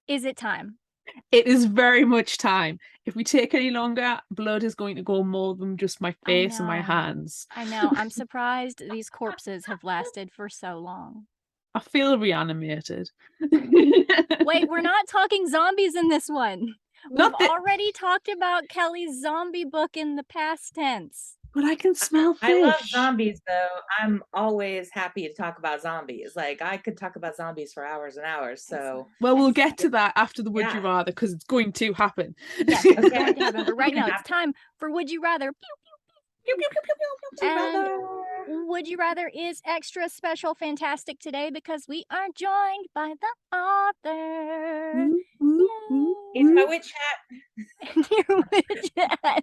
Is it time? It is very much time. If we take any longer, blood is going to go more than just my I face and my know. hands. I know. I'm surprised these corpses have lasted for so long. I feel reanimated. Wait, we're not talking zombies in this one. We've Not that, already talked about Kelly's zombie book in the past tense. but I can smell I love fish. zombies though. I'm always happy to talk about zombies. Like I could talk about zombies for hours and hours. So Well, we'll get Excellent. to that after the would you yeah. rather because it's going to happen. Yes, it's Okay. going to happen. But right Gonna now, it's happen. time for Would You Rather. Pew, Pew, pew, pew, pew, pew, pew. And Brother. Would You Rather is extra special fantastic today because we are joined by the author. Ooh, ooh, ooh, He's my ooh. witch hat. And your widget.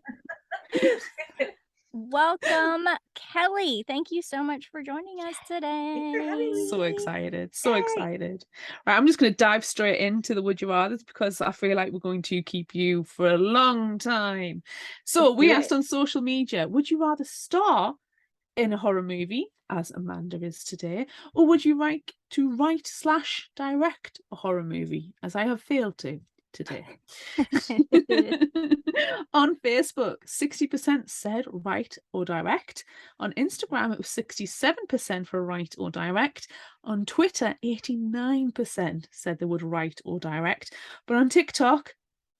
Welcome, Kelly. Thank you so much for joining us Thanks for having today. So me. excited. So Yay. excited. Right, I'm just going to dive straight into the would you rather because I feel like we're going to keep you for a long time. So Let's do we asked it. on social media, would you rather star in a horror movie, as Amanda is today, or would you like to write/direct a horror movie, as I have failed to today? On Facebook, 60% said write or direct. On Instagram, it was 67% for write or direct. On Twitter, 89% said they would write or direct. But on TikTok,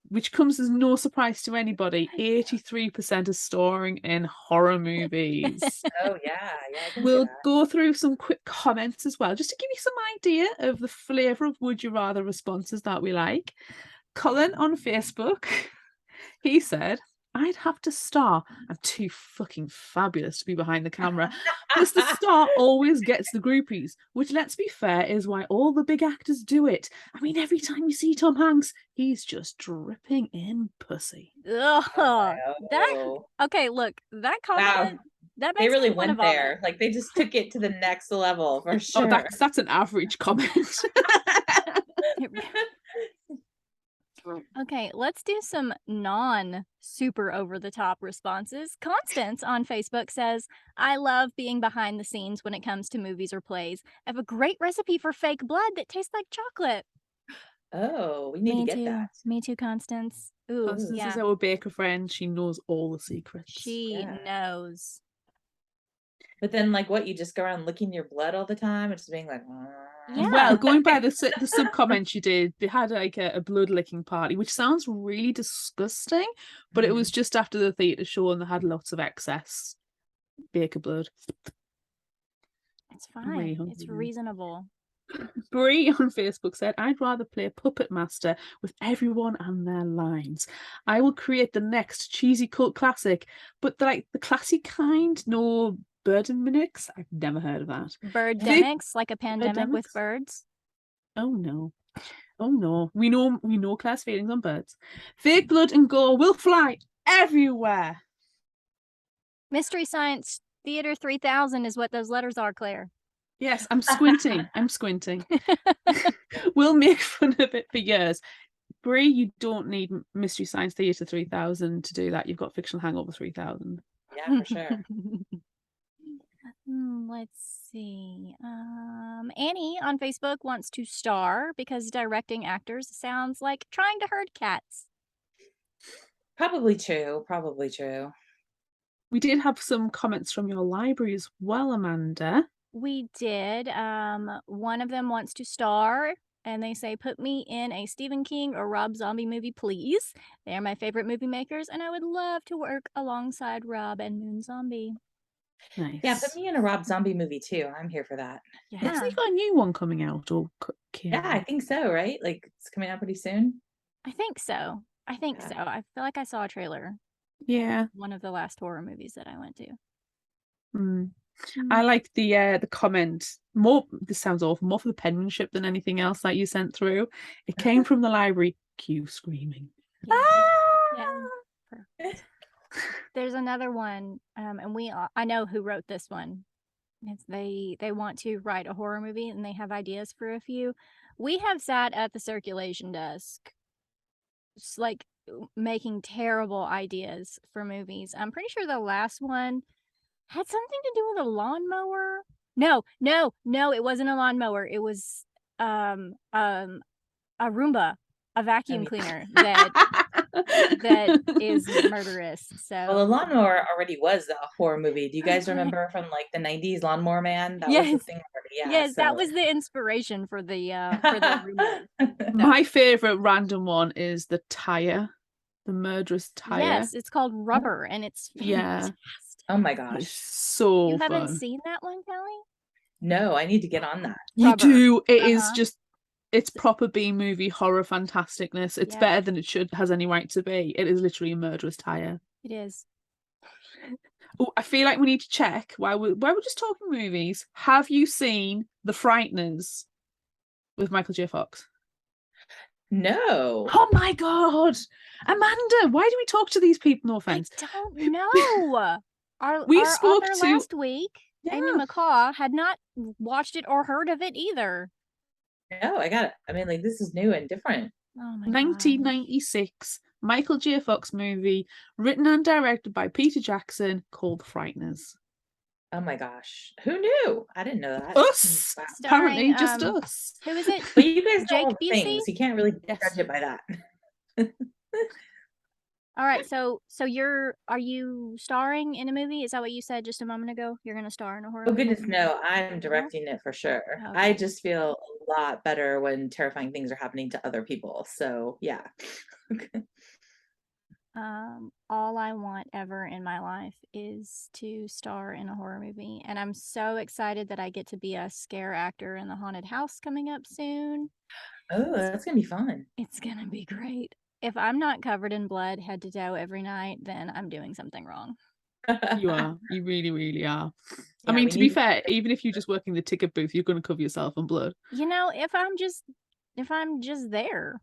which comes as no surprise to anybody, 83% are starring in horror movies. Oh yeah, I can see We'll that. go through some quick comments as well, just to give you some idea of the flavour of would you rather responses that we like. Colin on Facebook, he said, I'd have to star. I'm too fucking fabulous to be behind the camera. Plus, the star always gets the groupies, which, let's be fair, is why all the big actors do it. I mean, every time you see Tom Hanks, he's just dripping in pussy. Ugh, that Oh. okay, look, that Wow. comment that They makes me really want to went vomit. there. Like they just took it to the next level for Oh, sure. that's an average comment. Okay, let's do some non super over the top responses. Constance on Facebook says, I love being behind the scenes when it comes to movies or plays. I have a great recipe for fake blood that tastes like chocolate. Oh, we need to Me get too. that. Me too, Constance. Ooh, Constance is yeah. our baker friend. She knows all the secrets. She Yeah. knows. But then, like, what? You just go around licking your blood all the time and just being like, Yeah. Well, going by the sub comments you did, they had like a blood licking party, which sounds really disgusting, but it was just after the theatre show and they had lots of excess baker blood. It's I'm really fine. hungry It's now. reasonable. Brie on Facebook said, I'd rather play Puppet Master with everyone and their lines. I will create the next cheesy cult classic, but like the classy kind, no Birdemics. I've never heard of that. Birdemics, like a pandemic with Birdemics? birds. Oh no. Oh no. We know Claire's feelings on birds. Fake blood and gore will fly everywhere. Mystery Science Theater 3000 is what those letters are, Claire. Yes, I'm squinting. I'm squinting. We'll make fun of it for years. Brie, you don't need Mystery Science Theater 3000 to do that. You've got Fictional Hangover 3000. yeah, for sure. Let's see. Annie on Facebook wants to star because directing actors sounds like trying to herd cats. Probably true. Probably true. We did have some comments from your library as well, Amanda. We did. One of them wants to star, and they say, "Put me in a Stephen King or Rob Zombie movie, please. They are my favorite movie makers, and I would love to work alongside Rob and Moon Zombie." Nice. Yeah, put me in a Rob Zombie movie too. I'm here for that. Hasn't Yeah, he got a new one coming out or came Yeah, I out? think so, right? Like it's coming out pretty soon. I think so. I think Yeah. so. I feel like I saw a trailer. Yeah. One of the last horror movies that I went to. Mm. I like the comment more. This sounds awful. More for the penmanship than anything else that you sent through. It came from the library. Cue screaming. Yeah. Perfect. There's another one, and I know who wrote this one. It's they want to write a horror movie and they have ideas for a few. We have sat at the circulation desk, just like making terrible ideas for movies. I'm pretty sure the last one had something to do with a lawnmower. No, it wasn't a lawnmower. It was a Roomba. a vacuum mean- cleaner that is murderous. Well, the So Lawnmower already was a horror movie. Do you guys remember from like the 90s Lawnmower Man? That was the yes, thing already. Yeah. yes, that So was the inspiration for the remake. My favorite random one is the tire, the murderous tire. Yes, it's called Rubber, and it's Yeah. fantastic. Oh my It's gosh. so You haven't fun. seen that one, Kelly? No, I need to get on that. You Rubber. do. It is Uh-huh. just, it's proper B movie horror fantasticness. It's Yeah. better than it has any right to be. It is literally a murderous tire. It is. Oh, I feel like we need to check while we're just talking movies. Have you seen The Frighteners with Michael J. Fox? No. Oh my God, Amanda, why do we talk to these people? No offense. I don't know. We our spoke author to- last week, Amy Yeah. McCaw, had not watched it or heard of it either. No, I got it. I mean, like, this is new and different. Oh my god. 1996 Michael J. Fox movie, written and directed by Peter Jackson, called The Frighteners. Oh my gosh. Who knew? I didn't know that. Us, Wow. apparently, Starring, just us. Who is it? But you guys know Jake all the Busey? things. You can't really Yes. judge it by that. All right, so are you starring in a movie? Is that what you said just a moment ago? You're gonna star in a horror Oh movie? goodness, no, I'm directing it for sure. I Okay. just feel a lot better when terrifying things are happening to other people. So yeah. All I want ever in my life is to star in a horror movie, and I'm so excited that I get to be a scare actor in the haunted house coming up soon. Oh, that's gonna be fun. It's gonna be great. If I'm not covered in blood head to toe every night, then I'm doing something wrong. You are. You really, really are. I Yeah, mean, we to be need- fair, even if you're just working the ticket booth, you're going to cover yourself in blood. You know, if I'm just there,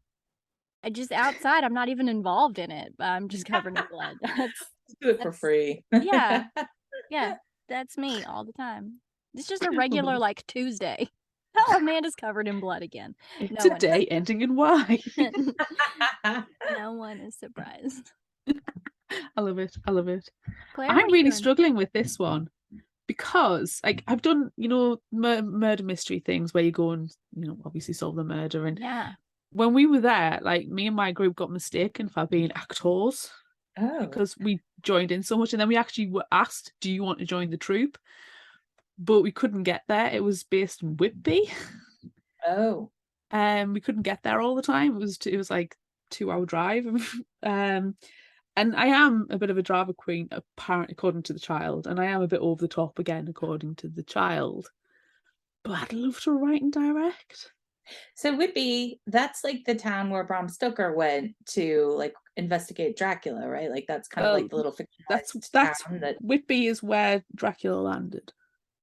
just outside, I'm not even involved in it, but I'm just covered in blood. Let's do it for that's- free. yeah. Yeah, that's me all the time. It's just a regular like Tuesday. Oh, Amanda's covered in blood again. It's No a one day ending in Y. No one is surprised. I love it. I love it. Claire, I'm what are you really doing? struggling with this one because, like, I've done, murder mystery things where you go and, obviously solve the murder. And Yeah. when we were there, like, me and my group got mistaken for being actors Oh, because we joined in so much. And then we actually were asked, do you want to join the troupe? But we couldn't get there. It was based in Whitby. oh, We couldn't get there all the time. It was like 2-hour drive. And I am a bit of a drama queen, apparently, according to the child, and I am a bit over the top again, according to the child. But I'd love to write and direct. so Whitby, that's like the town where Bram Stoker went to like investigate Dracula, right? Like that's kind of Well, like the little That's fictionalized town that. Whitby is where Dracula landed.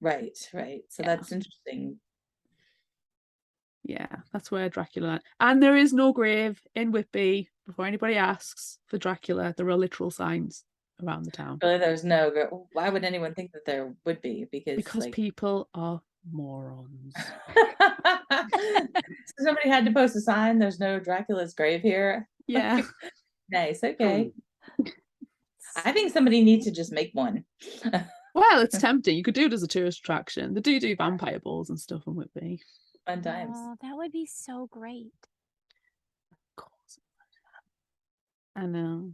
Right, right. So Yeah. that's interesting. Yeah, that's where Dracula landed. And there is no grave in Whitby. Before anybody asks for Dracula, there are literal signs around the town Really, there's no. Why would anyone think that there would be? Because like, people are morons. so somebody had to post a sign. There's no Dracula's grave here. Yeah. Nice. Okay. I think somebody needs to just make one. Well, it's tempting. You could do it as a tourist attraction. They do vampire balls and stuff in Whitby. Fun times. Oh, that would be so great. Of course. I know.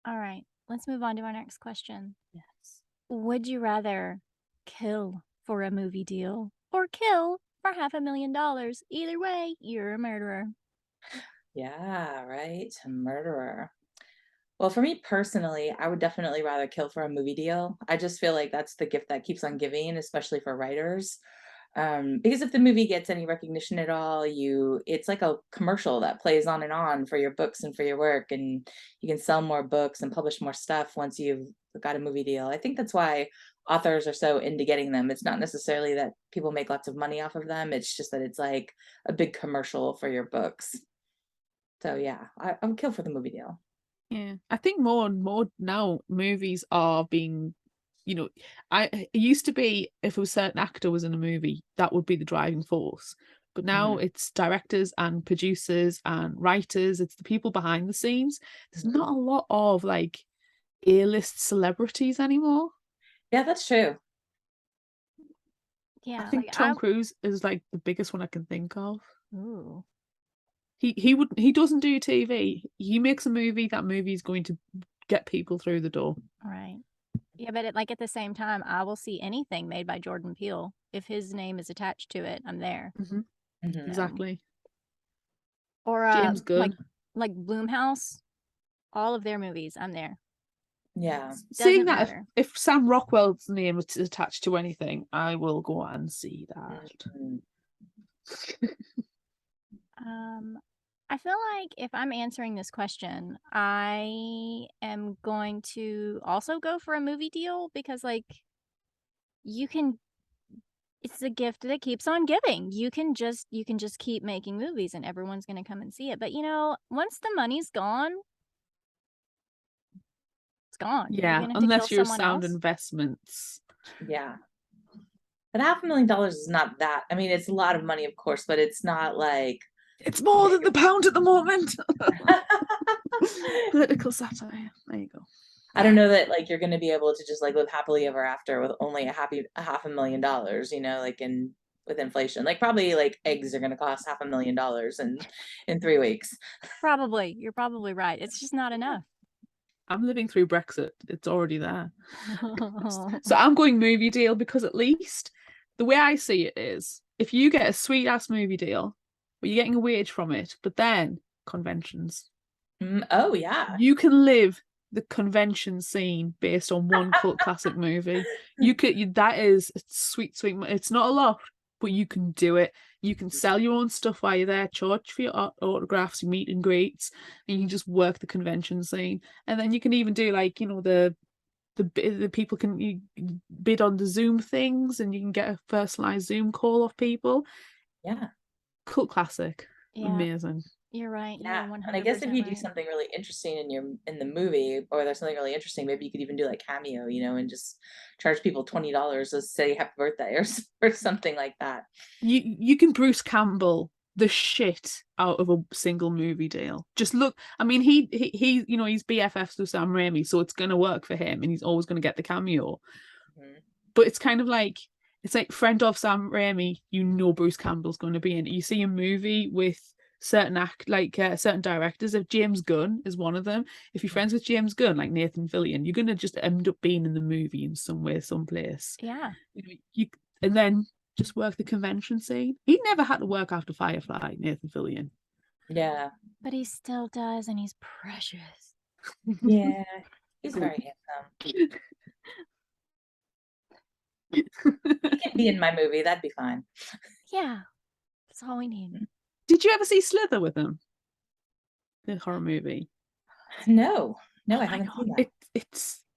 All right, let's move on to our next question. Yes. Would you rather kill for a movie deal or kill for $500,000? Either way, you're a murderer. Yeah, right. A murderer. Well, for me personally, I would definitely rather kill for a movie deal. I just feel like that's the gift that keeps on giving, especially for writers. Because if the movie gets any recognition at all, it's like a commercial that plays on and on for your books and for your work, and you can sell more books and publish more stuff once you've got a movie deal. I think that's why authors are so into getting them. It's not necessarily that people make lots of money off of them. It's just that it's like a big commercial for your books. So yeah, I would kill for the movie deal. Yeah. I think more and more now movies are being, it used to be if a certain actor was in a movie, that would be the driving force. But now it's directors and producers and writers. It's the people behind the scenes. There's not a lot of like A-list celebrities anymore. Yeah, that's true. Yeah, I think like Tom Cruise is like the biggest one I can think of. Ooh. He doesn't do TV. He makes a movie. That movie is going to get people through the door. Right. Yeah, but at the same time, I will see anything made by Jordan Peele. If his name is attached to it, I'm there. Mhm. Exactly. Or James Gunn. like Bloomhouse, all of their movies, I'm there. Yeah. Seeing Doesn't that matter. if Sam Rockwell's name is attached to anything, I will go and see that. Mhm. I feel like if I'm answering this question, I am going to also go for a movie deal because like it's a gift that keeps on giving. You can just keep making movies and everyone's going to come and see it. But once the money's gone, it's gone. You're Yeah, going to have to unless kill you're someone sound else. investments. Yeah. But $500,000 is not that. I mean, it's a lot of money, of course, but it's not like It's more than the pound at the moment. Political satire. There you go. I don't know that like you're going to be able to just like live happily ever after with only a $500,000, like with inflation. Like probably like eggs are going to cost $500,000 in 3 weeks. Probably. You're probably right. It's just not enough. I'm living through Brexit. It's already there. So I'm going movie deal because at least the way I see it is if you get a sweet ass movie deal, but you're getting a wage from it, but then conventions. Oh yeah. You can live the convention scene based on one cult classic movie. That is sweet. It's not a lot, but you can do it. You can sell your own stuff while you're there, charge for your autographs, your meet and greets, and you can just work the convention scene. And then you can even do like the people can bid on the Zoom things, and you can get a personalized Zoom call off people. Yeah. Cult classic. Yeah. Amazing. You're right. Yeah. You're 100% And I guess if you do right. something really interesting in the movie, or there's something really interesting, maybe you could even do like cameo, and just charge people $20 to say happy birthday or something like that. You can Bruce Campbell the shit out of a single movie deal. Just look, I mean, he he's BFFs with Sam Raimi, so it's gonna work for him, and he's always gonna get the cameo. But it's kind of like friend of Sam Raimi, Bruce Campbell's going to be in it. You see a movie with certain certain directors. If James Gunn is one of them, if you're friends with James Gunn, like Nathan Fillion, you're gonna just end up being in the movie in some way, someplace. Yeah. And then just work the convention scene. He never had to work after Firefly, Nathan Fillion. Yeah. But he still does, and he's precious. Yeah. He's very handsome. He can be in my movie. That'd be fine. Yeah. That's all we need. Did you ever see Slither with him? The horror movie. No, I haven't seen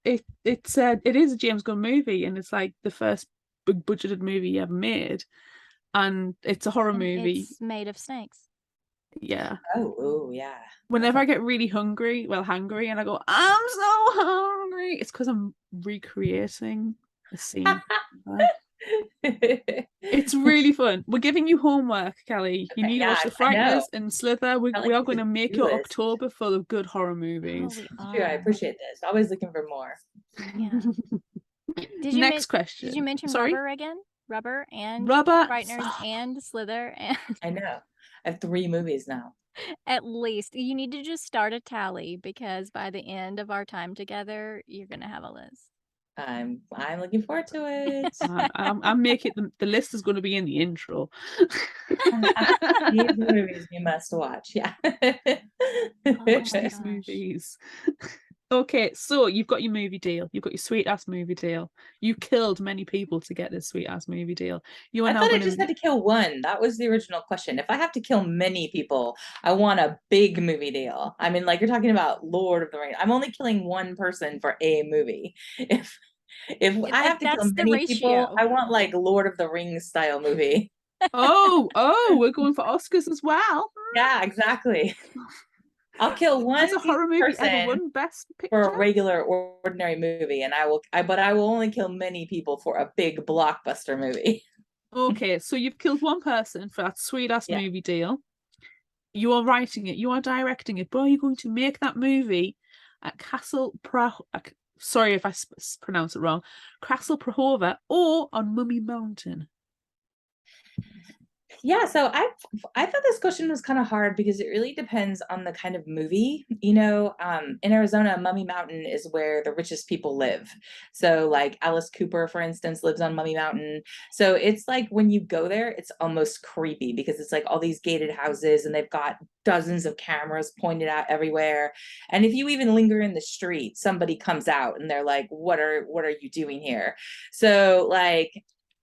that. It is a James Gunn movie, and it's like the first big budgeted movie he ever made, and it's a horror movie. It's made of snakes. Yeah. Oh yeah. Whenever I get really hungry, and I go, I'm so hungry, it's because I'm recreating a scene. It's really fun. We're giving you homework, Kelly. You need to watch The Frighteners and Slither. We are going to make your October full of good horror movies. Sure, I appreciate this. Always looking for more. Yeah. Next question. Did you mention Rubber again? Rubber and Rubber Frighteners and Slither and I know. I have 3 movies now. At least you need to just start a tally because by the end of our time together, you're gonna have a list. I'm looking forward to it. I'm making the list is going to be in the intro. These movies you must watch. Yeah. These movies. Okay, so you've got your movie deal. You've got your sweet ass movie deal. You killed many people to get this sweet ass movie deal. I thought I just had to kill one. That was the original question. If I have to kill many people, I want a big movie deal. I mean, like you're talking about Lord of the Rings. I'm only killing one person for a movie. If I have to kill many people, I want like Lord of the Rings style movie. Oh, we're going for Oscars as well. Yeah, exactly. I'll kill one Has a horror movie ever won Best Picture? For a regular, ordinary movie, and but I will only kill many people for a big blockbuster movie. Okay, so you've killed one person for that sweet ass movie deal. You are writing it, you are directing it, but are you going to make that movie at sorry if I pronounce it wrong, Castle Prahova or on Mummy Mountain? Yeah, so I thought this question was kind of hard because it really depends on the kind of movie. You know, in Arizona, Mummy Mountain is where the richest people live. So like Alice Cooper, for instance, lives on Mummy Mountain. So it's like when you go there, it's almost creepy because it's like all these gated houses and they've got dozens of cameras pointed out everywhere. And if you even linger in the street, somebody comes out and they're like, what are you doing here? So like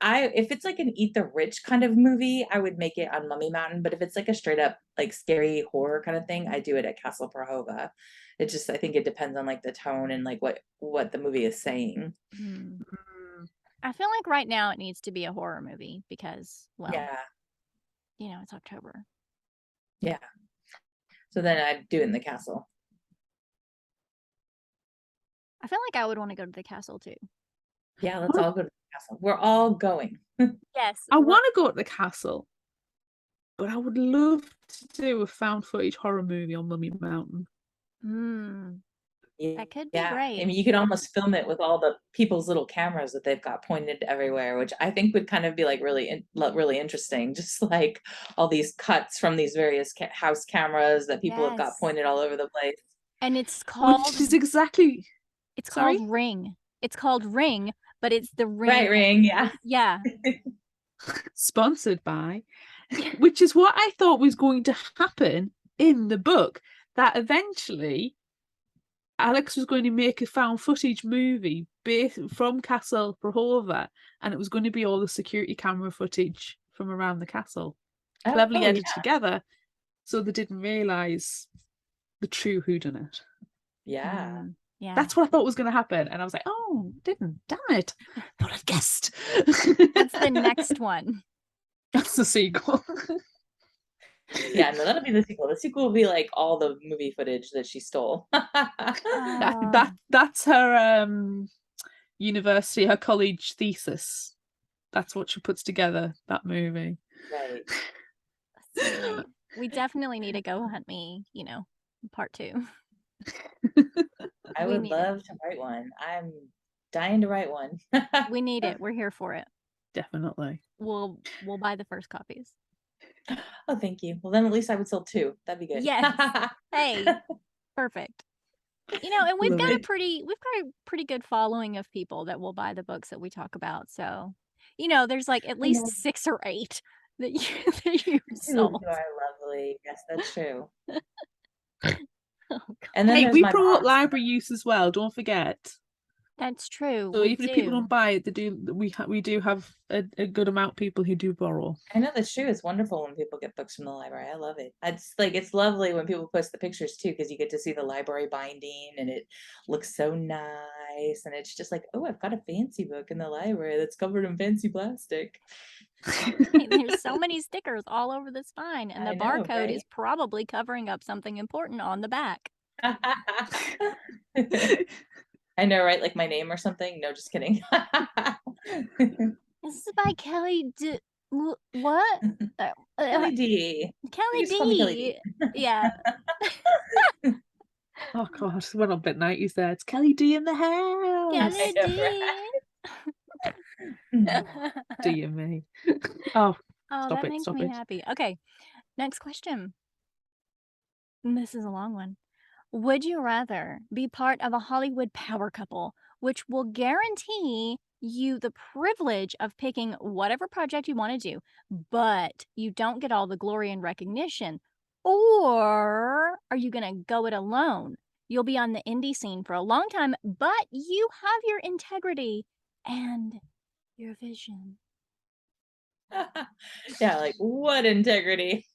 if it's like an Eat the Rich kind of movie, I would make it on Mummy Mountain. But if it's like a straight up like scary horror kind of thing, I do it at Castle Prahova. It just I think it depends on like the tone and like what the movie is saying. Hmm. I feel like right now it needs to be a horror movie because, well, Yeah, it's October. yeah. So then I'd do it in the castle. I feel like I would want to go to the castle too. Yeah, let's all go to the castle. We're all going. Yes. I want to go to the castle, but I would love to do a found footage horror movie on Mummy Mountain. That could be Yeah, great. I mean, you could almost film it with all the people's little cameras that they've got pointed everywhere, which I think would kind of be like really interesting. Just like all these cuts from these various house cameras that people have got Yes. pointed all over the place. And it's called Which is exactly. it's Sorry? called Ring. It's called Ring, but it's the Ring. Right, Ring, yeah. Yeah. Sponsored by, which is what I thought was going to happen in the book, that eventually Alex was going to make a found footage movie based from Castle Prahova, and it was going to be all the security camera footage from around the castle, cleverly edited together, so they didn't realise the true whodunit. Yeah. Yeah. That's what I thought was going to happen, and I was like, "Oh, didn't! Damn it! Thought I'd guessed." That's the next one. That's the sequel. Yeah, no, that'll be the sequel. The sequel will be like all the movie footage that she stole. That's her university, her college thesis. That's what she puts together, that movie. Right. So we definitely need to Go Hunt Me, part 2. I would love to write one. I'm dying to write one. We need it. We're here for it. Definitely. We'll buy the first copies. Oh, thank you. Well, then at least I would sell 2. That'd be good. Yes. Hey, perfect. And we've got a pretty good following of people that will buy the books that we talk about. So, there's like at least 6 or 8 that you sold. You are lovely. Yes, that's true. Oh, and then hey, there's we my promote boss. library use as well. Don't forget. That's true. So even if people don't buy it, they do. We do have a good amount of people who do borrow. I know that's true. It's wonderful when people get books from the library. I love it. It's lovely when people post the pictures too, because you get to see the library binding and it looks so nice. And it's just like, oh, I've got a fancy book in the library that's covered in fancy plastic. There's so many stickers all over the spine, and the barcode is probably covering up something important on the back. I know, right? Like my name or something? No, just kidding. This is by Kelly D. What? Kelly D. Kelly D. Kelly D. Yeah. Oh God, went on a bit 90s there. It's Kelly D in the house. Kelly D. Dear me. Oh, that makes me happy. Okay, next question. This is a long one. Would you rather be part of a Hollywood power couple, which will guarantee you the privilege of picking whatever project you want to do, but you don't get all the glory and recognition? Or are you going to go it alone? You'll be on the indie scene for a long time, but you have your integrity and your vision. Yeah, like what integrity?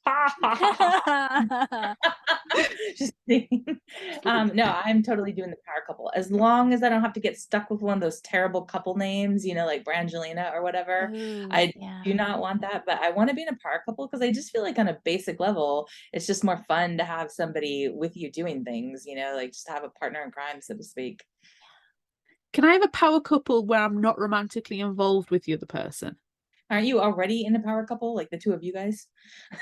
Just no, I'm totally doing the power couple. As long as I don't have to get stuck with one of those terrible couple names, like Brangelina or whatever. I do not want that, but I want to be in a power couple because I just feel like on a basic level, it's just more fun to have somebody with you doing things, like just to have a partner in crime, so to speak. Can I have a power couple where I'm not romantically involved with the other person? Aren't you already in a power couple, like the two of you guys?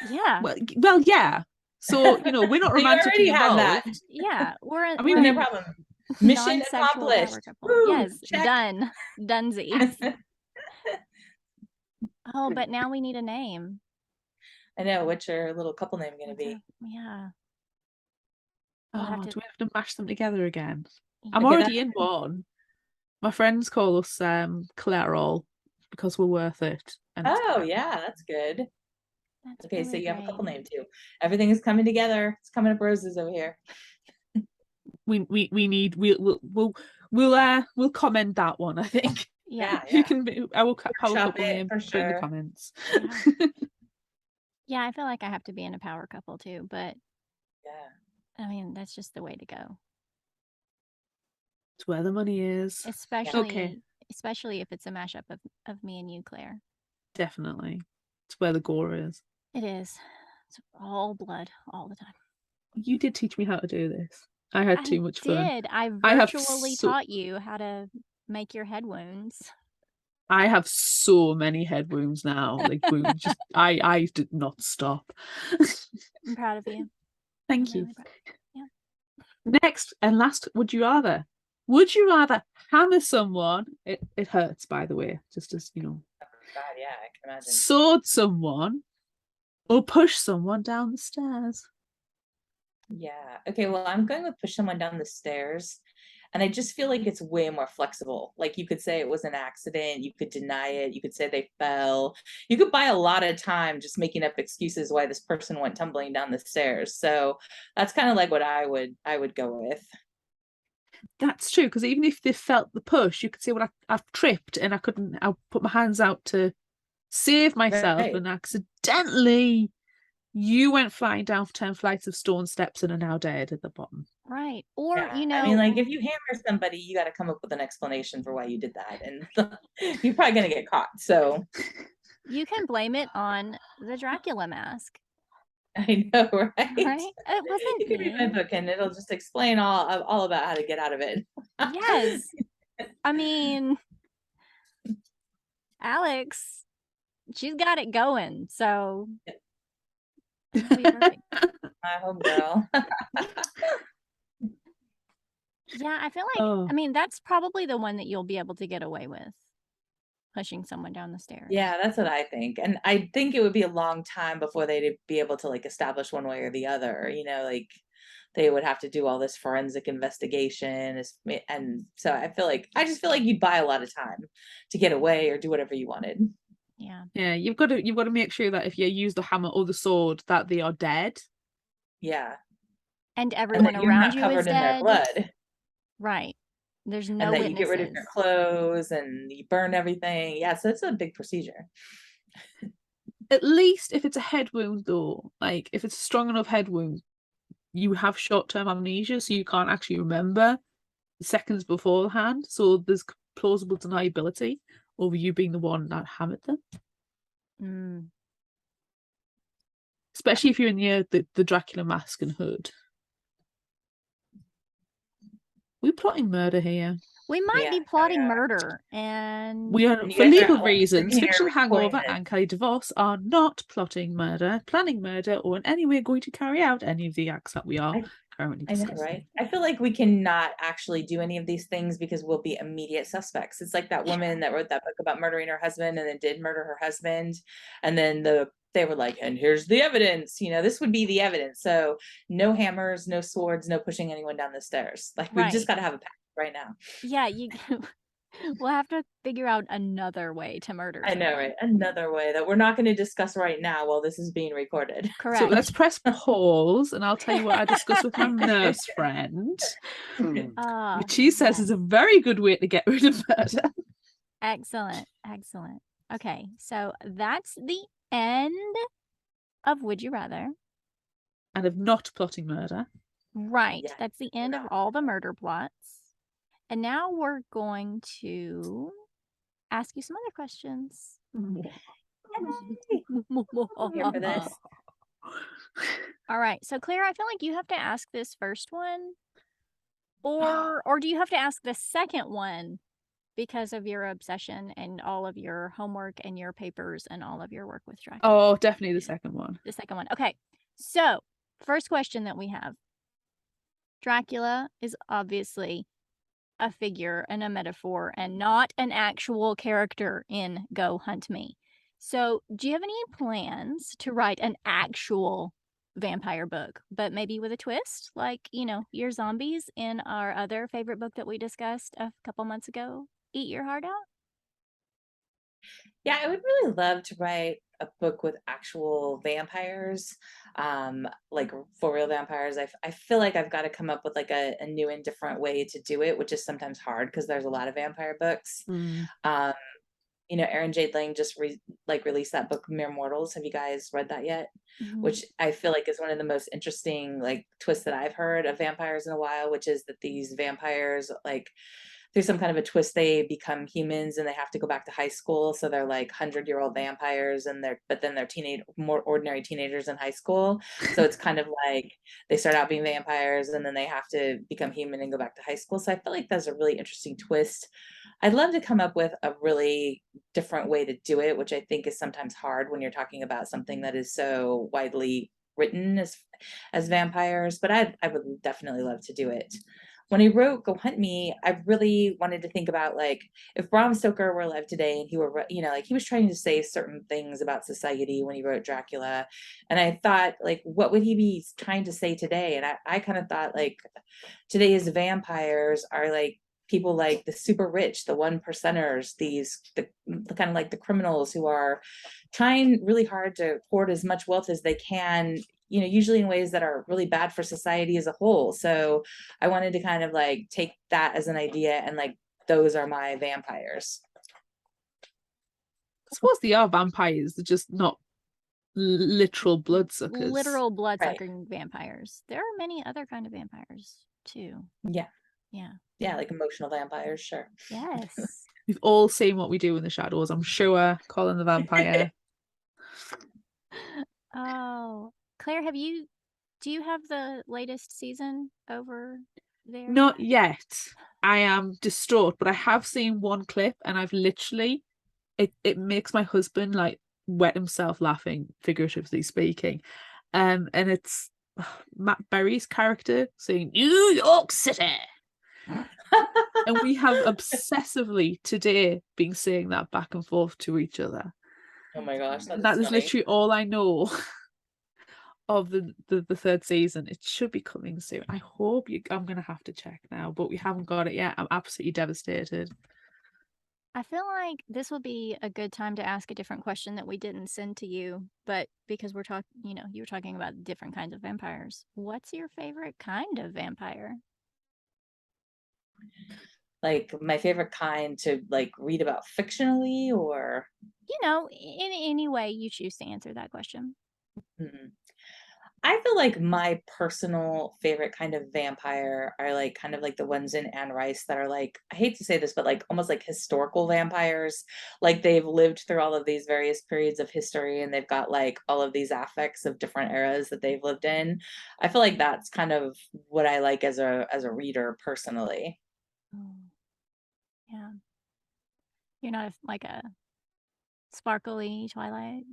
Yeah. Well, yeah. So we're not romantically involved. That. Yeah, we're. No problem. Mission accomplished. Woo, yes, check. Done. Dunesies. Oh, but now we need a name. I know. What's your little couple name going to That's be? yeah. We'll have Oh, to. do we have to mash them together again? I'm Okay, already in one. My friends call us collateral because we're worth it. And it's oh yeah, that's good. That's Okay, so really you have a great. couple name too. Everything is coming together. It's coming up roses over here. we need we'll comment that one, I think. Yeah. You can be our Workshop couple it name, for put it in the sure. comments. Yeah. Yeah, I feel like I have to be in a power couple too, but Yeah. I mean, that's just the way to go. It's where the money is. Especially if it's a mashup of me and you, Claire. Definitely. It's where the gore is. It is. It's all blood all the time. You did teach me how to do this. I had too much fun. I have virtually taught you how to make your head wounds. I have so many head wounds now. Like wounds. Just I did not stop. I'm proud of you. Thank I'm you. really proud. Yeah. Next and last, would you rather? Would you rather hammer someone? It hurts, by the way, just as you know. God, yeah, I can imagine. Sword someone or push someone down the stairs. Yeah. Okay, well, I'm going with push someone down the stairs. And I just feel like it's way more flexible. Like you could say it was an accident, you could deny it, you could say they fell. You could buy a lot of time just making up excuses why this person went tumbling down the stairs. So that's kind of like what I would go with. That's true, because even if they felt the push, you could say, well, I've tripped and I put my hands out to save myself, Right. and accidentally you went flying down 10 flights of stone steps and are now dead at the bottom. Right. Or, Yeah. you know, I mean, like if you hammer somebody, you got to come up with an explanation for why you did that. And you're probably going to get caught. So you can blame it on the Dracula mask. I know, right? Right? It wasn't You can read my me. book and it'll just explain all about how to get out of it. Yes. I mean, Alex, she's got it going. So it'll be perfect. My homegirl. Yeah, I feel like, I mean, that's probably the one that you'll be able to get away with, pushing someone down the stairs. Yeah, that's what I think. And I think it would be a long time before they'd be able to like establish one way or the other, you know, like they would have to do all this forensic investigation and so I just feel like you'd buy a lot of time to get away or do whatever you wanted. Yeah, you've got to make sure that if you use the hammer or the sword that they are dead. Yeah. And everyone you're around not you covered is in their dead. blood. Right. There's no And that witnesses. you get rid of your clothes and you burn everything. Yeah, so it's a big procedure. At least if it's a head wound, though, like if it's a strong enough head wound, you have short-term amnesia, so you can't actually remember the seconds beforehand. So there's plausible deniability over you being the one that hammered them. Especially if you're in the Dracula mask and hood. We're plotting murder here. We might be plotting murder, and we are, for legal reasons, Fictional Hangover and Kelly DeVos are not plotting murder, planning murder, or in any way going to carry out any of the acts that we are currently discussing. I know, right? I feel like we cannot actually do any of these things because we'll be immediate suspects. It's like that woman that wrote that book about murdering her husband and then did murder her husband, and then they were like, and here's the evidence, you know, this would be the evidence. So no hammers, no swords, no pushing anyone down the stairs. Like we've just got to have a pact right now. Yeah, we'll have to figure out another way to murder someone. I know, right? Another way that we're not going to discuss right now while this is being recorded. Correct. So let's press pause and I'll tell you what I discussed with my nurse friend, which she says is a very good way to get rid of murder. Excellent. Okay, so that's the end of Would You Rather. And of not plotting murder. Right. Yeah, that's the end of all the murder plots. And now we're going to ask you some other questions. Here for this. All right. So Claire, I feel like you have to ask this first one. Or do you have to ask the second one because of your obsession and all of your homework and your papers and all of your work with Dracula? Oh, definitely the second one. The second one. Okay. So, first question that we have. Dracula is obviously a figure and a metaphor and not an actual character in Go Hunt Me. So, do you have any plans to write an actual vampire book, but maybe with a twist, like, your zombies in our other favorite book that we discussed a couple months ago, Eat Your Heart Out? Yeah, I would really love to write a book with actual vampires, like for real vampires. I feel like I've got to come up with like a new and different way to do it, which is sometimes hard because there's a lot of vampire books. Mm. Um, Erin Jade Lang just released that book Mere Mortals. Have you guys read that yet? Mhm. Which I feel like is one of the most interesting like twists that I've heard of vampires in a while, which is that these vampires like through some kind of a twist they become humans and they have to go back to high school, so they're like 100-year-old vampires, and they're more ordinary teenagers in high school, so it's kind of like they start out being vampires and then they have to become human and go back to high school. So I feel like that's a really interesting twist. I'd love to come up with a really different way to do it, which I think is sometimes hard when you're talking about something that is so widely written as vampires, but I would definitely love to do it. When he wrote Go Hunt Me, I really wanted to think about like if Bram Stoker were alive today and he were, like he was trying to say certain things about society when he wrote Dracula. And I thought, like, what would he be trying to say today? And I kind of thought, like, today's vampires are like people like the super rich, the one percenters, the kind of like the criminals who are trying really hard to hoard as much wealth as they can, usually in ways that are really bad for society as a whole. So I wanted to kind of like take that as an idea and like those are my vampires. I suppose they are vampires, they're just not literal bloodsuckers. Literal blood-sucking vampires. There are many other kind of vampires too. Yeah. Yeah. Yeah, like emotional vampires, sure. Yes. We've all seen What We Do in the Shadows, I'm sure. Colin the Vampire. Oh, Claire, do you have the latest season over there? Not yet. I am distraught, but I have seen one clip and I've literally it makes my husband like wet himself laughing, figuratively speaking. And it's Matt Berry's character saying New York City. And we have obsessively today been saying that back and forth to each other. Oh my gosh, That is funny. literally all I know of the third season. It should be coming soon. I hope I'm gonna have to check now, but we haven't got it yet. I'm absolutely devastated. I feel like this would be a good time to ask a different question that we didn't send to you, but because we're talking, you were talking about different kinds of vampires. What's your favorite kind of vampire? Like my favorite kind to like read about fictionally or In any way you choose to answer that question. I feel like my personal favorite kind of vampire are like kind of like the ones in Anne Rice that are like, I hate to say this, but like almost like historical vampires. Like they've lived through all of these various periods of history and they've got like all of these affects of different eras that they've lived in. I feel like that's kind of what I like as a reader personally. Oh, yeah. You're not like a sparkly Twilight?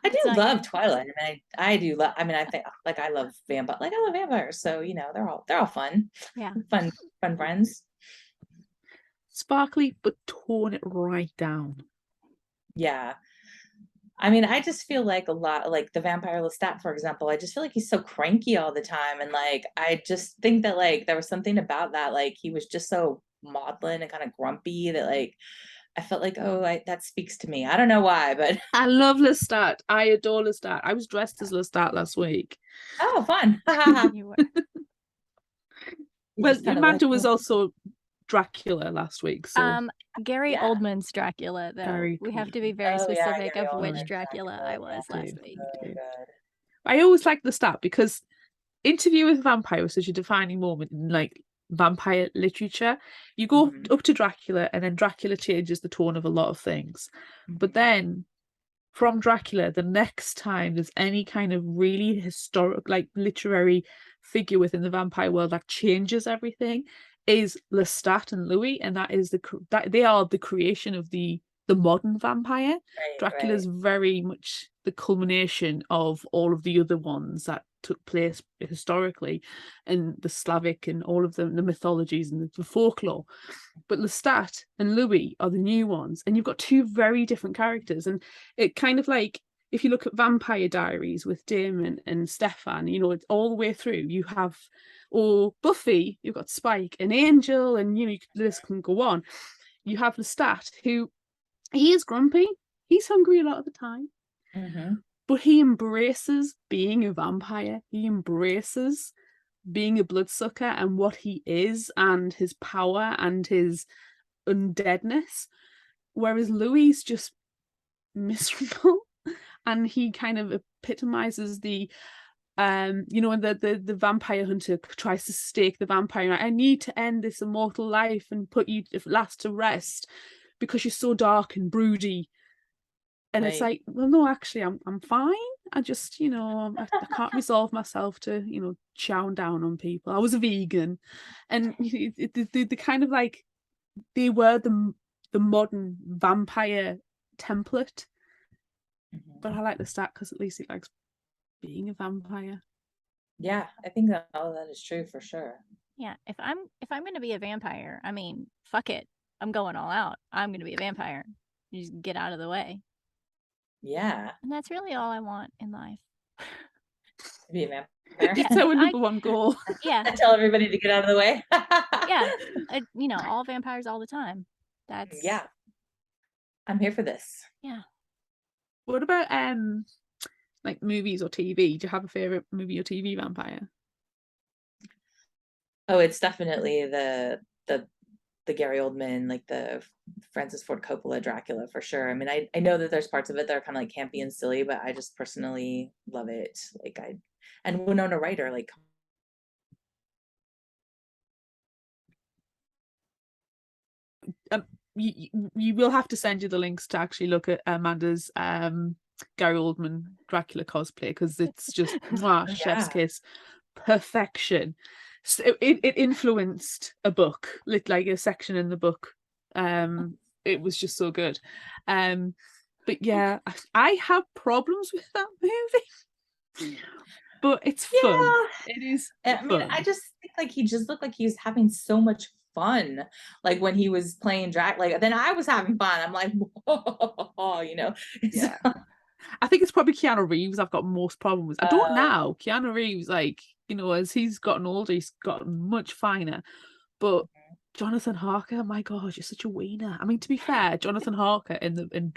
I do It's love Twilight. I mean, I do love. I mean, I think like I love I love vampires. So they're all fun. Yeah. Fun friends. Sparkly, but tone it right down. Yeah. I mean, I just feel like a lot like the vampire Lestat, for example. I just feel like he's so cranky all the time, and like I just think that like there was something about that. Like he was just so maudlin and kind of grumpy that like I felt like that speaks to me. I don't know why, but I love Lestat. I adore Lestat. I was dressed as Lestat last week. oh, fun. You were. Well, Amanda was also Dracula last week, so Gary Yeah. Oldman's Dracula, though. Very We have cool. to be very Oh, yeah, specific Gary of which Oldman's Dracula I Dracula, was yeah. last week. Oh, good. I always like Lestat because Interview with a Vampire was such a defining moment in like vampire literature. You go up to Dracula and then Dracula changes the tone of a lot of things. But then from Dracula, the next time there's any kind of really historic, like literary figure within the vampire world that changes everything is Lestat and Louis, and that is that they are the creation of the modern vampire. Right, Dracula's very much the culmination of all of the other ones that took place historically in the Slavic and all of the mythologies and the folklore. But Lestat and Louis are the new ones, and you've got two very different characters. And it kind of like, if you look at Vampire Diaries with Damon and Stefan, you know, it's all the way through. You have, or Buffy, you've got Spike and Angel, and you know, the list can go on. You have Lestat, who he is grumpy, he's hungry a lot of the time, but he embraces being a vampire. He embraces being a bloodsucker and what he is, and his power and his undeadness. Whereas Louis just miserable. And he kind of epitomizes the you know, when the vampire hunter tries to stake the vampire, I need to end this immortal life and put you at last to rest because you're so dark and broody. And it's like, well, no, actually, I'm fine. I just, you know, I can't resolve myself to, you know, chow down on people. I was a vegan, and the kind of like, they were the modern vampire template. But I like Lestat because at least he likes being a vampire. Yeah, I think that all of that is true for sure. Yeah, if I'm gonna be a vampire, I mean, fuck it, I'm going all out. I'm gonna be a vampire. You just get out of the way. Yeah, And that's really all I want in life. to be a vampire. It's our number one goal. Yeah, Tell everybody to get out of the way. yeah, you know, all vampires all the time. That's Yeah, I'm here for this. Yeah. What about like movies or TV? Do you have a favorite movie or TV vampire? Oh, it's definitely the Gary Oldman, like the Francis Ford Coppola Dracula for sure. I mean, I know that there's parts of it that are kind of like campy and silly, but I just personally love it. Like and Winona Ryder, like, you will have to send you the links to actually look at Amanda's Gary Oldman Dracula cosplay, because it's just chef's kiss, perfection. So it influenced a book, like a section in the book. It was just so good. But yeah, I have problems with that movie. But it's fun. It is fun. I mean, I just think like he just looked like he was having so much fun. Like when he was playing drag, like then I was having fun. I'm like, whoa, you know. Yeah. I think it's probably Keanu Reeves I've got most problems with. I don't now. Keanu Reeves, like, you know, as he's gotten older, he's gotten much finer. But Jonathan Harker, my God, you're such a wiener. I mean, to be fair, Jonathan Harker in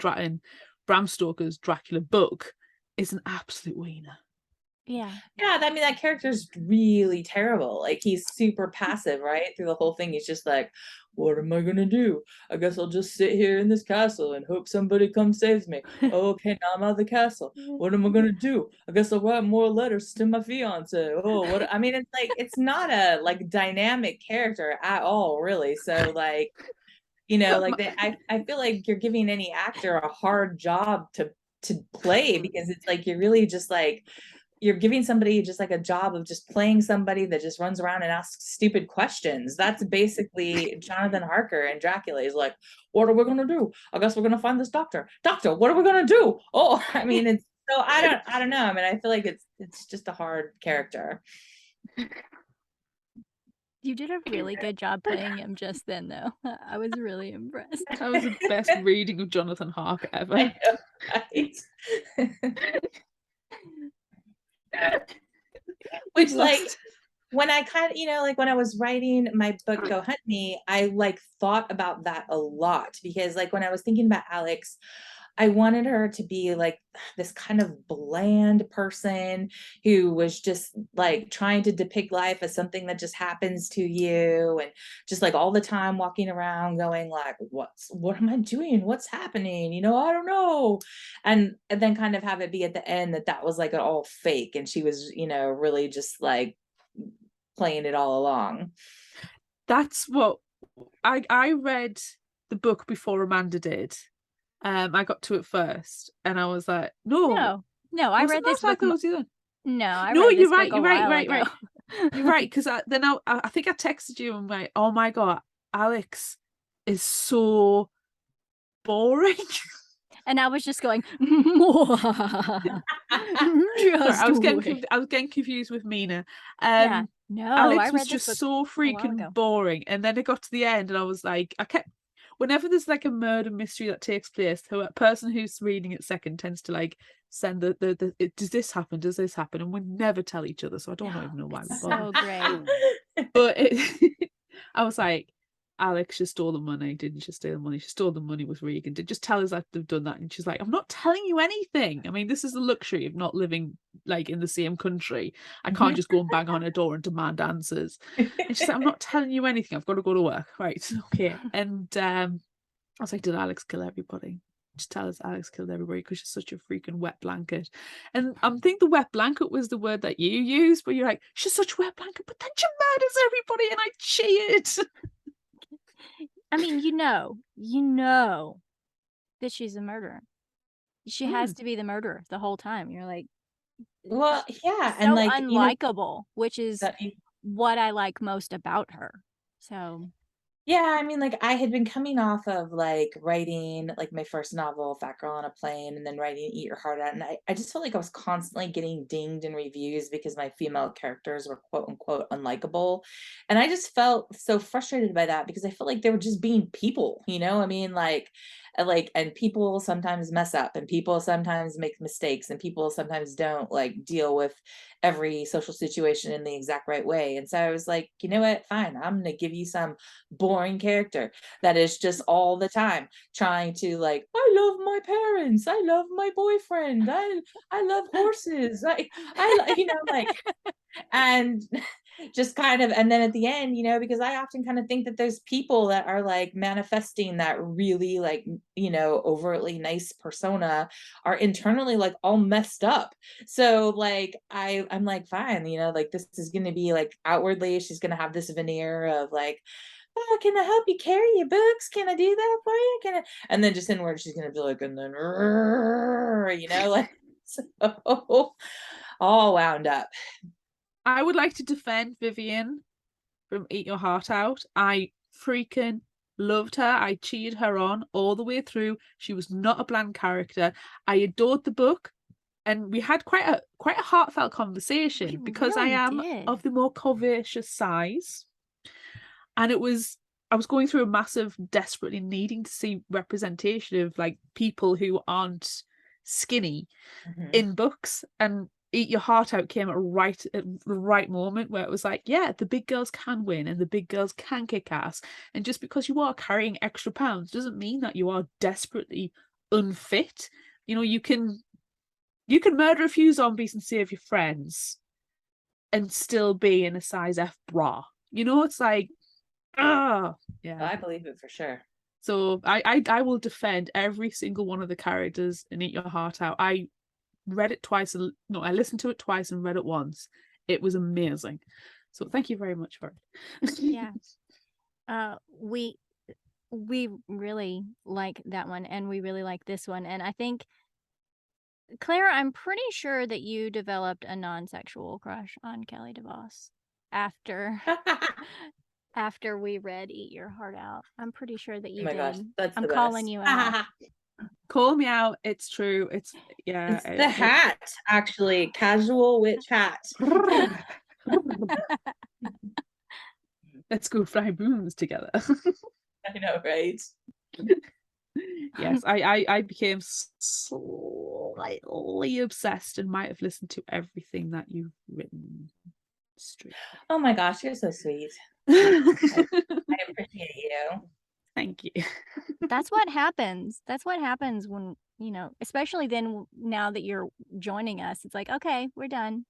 Bram Stoker's Dracula book is an absolute wiener. Yeah. I mean, that character's really terrible. Like, he's super passive, right? Through the whole thing, he's just like, what am I gonna do? I guess I'll just sit here in this castle and hope somebody comes saves me. Oh, okay, now I'm out of the castle. What am I gonna do? I guess I'll write more letters to my fiance. Oh, what? I mean, it's like, it's not a like dynamic character at all, really. So like, you know, like I feel like you're giving any actor a hard job to play, because it's like you're really just like, you're giving somebody just like a job of just playing somebody that just runs around and asks stupid questions. That's basically Jonathan Harker and Dracula. He's like, what are we gonna do? I guess we're gonna find this doctor. Doctor, what are we gonna do? Oh, I mean, it's so I don't know. I mean, I feel like it's just a hard character. You did a really good job playing him just then, though. I was really impressed. That was the best reading of Jonathan Harker ever. I know, right? Which, like, when I kind of, you know, like when I was writing my book Go Hunt Me, I like thought about that a lot, because like when I was thinking about Alex, I wanted her to be like this kind of bland person who was just like trying to depict life as something that just happens to you, and just like all the time walking around going like, what am I doing? What's happening? You know, I don't know. And then kind of have it be at the end that was like all fake, and she was, you know, really just like playing it all along. That's what I read the book before Amanda did. I got to it first, and I was like, no, I read this book. No, you're right. You're right. You're right, because then I think I texted you and like, oh my God, Alex is so boring. And I was just going, Sorry, I was getting wait. I was getting confused with Mina. Yeah. No, I Alex read was this just book so a while freaking ago. boring, and then it got to the end, and I was like, whenever there's like a murder mystery that takes place, the person who's reading it second tends to like send does this happen? Does this happen? And we never tell each other, so I don't even know why we It's bother. so great. But I was like, Alex, she stole the money. Didn't she steal the money? She stole the money with Regan. Did just tell us that they've done that. And she's like, I'm not telling you anything. I mean, this is the luxury of not living like in the same country. I can't just go and bang on her door and demand answers. And she's like, I'm not telling you anything. I've got to go to work. Right. Okay. And I was like, did Alex kill everybody? Just tell us Alex killed everybody because she's such a freaking wet blanket. And I think the wet blanket was the word that you used, but you're like, she's such a wet blanket, but then she murders everybody, and I cheered. I mean, you know that she's a murderer. She has to be the murderer the whole time. You're like, Well, yeah, so and like, unlikable, which is that what I like most about her. So yeah, I mean, like, I had been coming off of like writing like my first novel, Fat Girl on a Plane, and then writing Eat Your Heart Out. And I just felt like I was constantly getting dinged in reviews because my female characters were quote unquote unlikable. And I just felt so frustrated by that because I felt like they were just being people, you know? I mean, and people sometimes mess up and people sometimes make mistakes and people sometimes don't like deal with every social situation in the exact right way. And so I was like, you know what? Fine. I'm going to give you some boring character that is just all the time trying to like, I love my parents, I love my boyfriend, I love horses, like and just kind of, and then at the end, because I often kind of think that those people that are like manifesting that really like, overtly nice persona are internally like all messed up. So like I'm like, fine, like this is gonna be like outwardly she's gonna have this veneer of like, oh, can I help you carry your books? Can I do that for you? And then just inward she's gonna be like, and then like so all wound up. I would like to defend Vivian from Eat Your Heart Out. I freaking loved her. I cheered her on all the way through. She was not a bland character. I adored the book, and we had quite a heartfelt conversation because I am of the more curvaceous size. And I was going through a massive, desperately needing to see representation of like people who aren't skinny in books, and Eat Your Heart Out came at the right moment where it was like, yeah, the big girls can win and the big girls can kick ass. And just because you are carrying extra pounds doesn't mean that you are desperately unfit. You can murder a few zombies and save your friends and still be in a size F bra. It's like, yeah. I believe it for sure. So I will defend every single one of the characters in Eat Your Heart Out. I read it twice. No, I listened to it twice and read it once. It was amazing. So thank you very much for it. yeah. We really like that one, and we really like this one. And I think, Claire, I'm pretty sure that you developed a non-sexual crush on Kelly DeVos after we read Eat Your Heart Out. I'm pretty sure that you Oh my did. gosh, that's I'm the calling best. you out. Call me out. It's true. It's the hat, actually. Casual witch hat. Let's go fry brooms together. I know, right? Yes, I became slightly obsessed and might have listened to everything that you've written. Straight. Oh my gosh, you're so sweet. I appreciate you. Thank you. That's what happens. That's what happens when, especially then now that you're joining us. It's like, okay, we're done.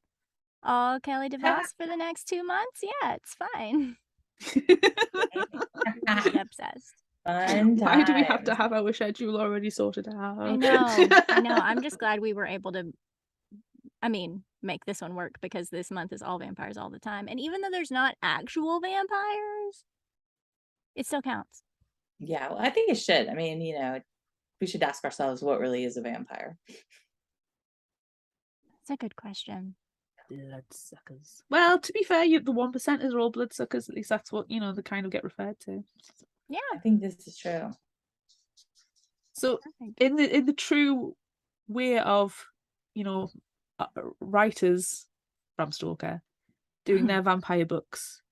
Oh, Kelly DeVos for the next 2 months? Yeah, it's fine. Get obsessed. Why do we have to have our schedule already sorted out? I know. I'm just glad we were able to, make this one work because this month is all vampires all the time. And even though there's not actual vampires, it still counts. Yeah, well, I think it should. I mean, we should ask ourselves what really is a vampire. That's a good question. Bloodsuckers. Well, to be fair, the 1%ers are all bloodsuckers. At least that's what they kind of get referred to. Yeah, I think this is true. So, in the true way of writers, Bram Stoker, doing their vampire books.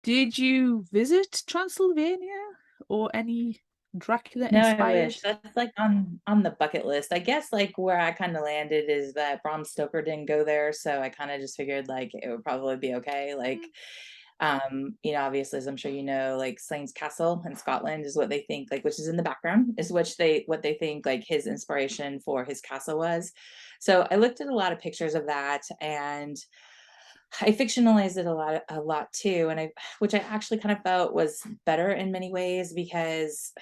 Did you visit Transylvania or any Dracula No, I inspired? wish. That's like on the bucket list. I guess like where I kind of landed is that Bram Stoker didn't go there, so I kind of just figured like it would probably be okay. Like, obviously, as I'm sure you know, like Slane's Castle in Scotland is what they think, like, which is in the background, is what they think like his inspiration for his castle was. So I looked at a lot of pictures of that, and I fictionalized it a lot too, and which I actually kind of felt was better in many ways because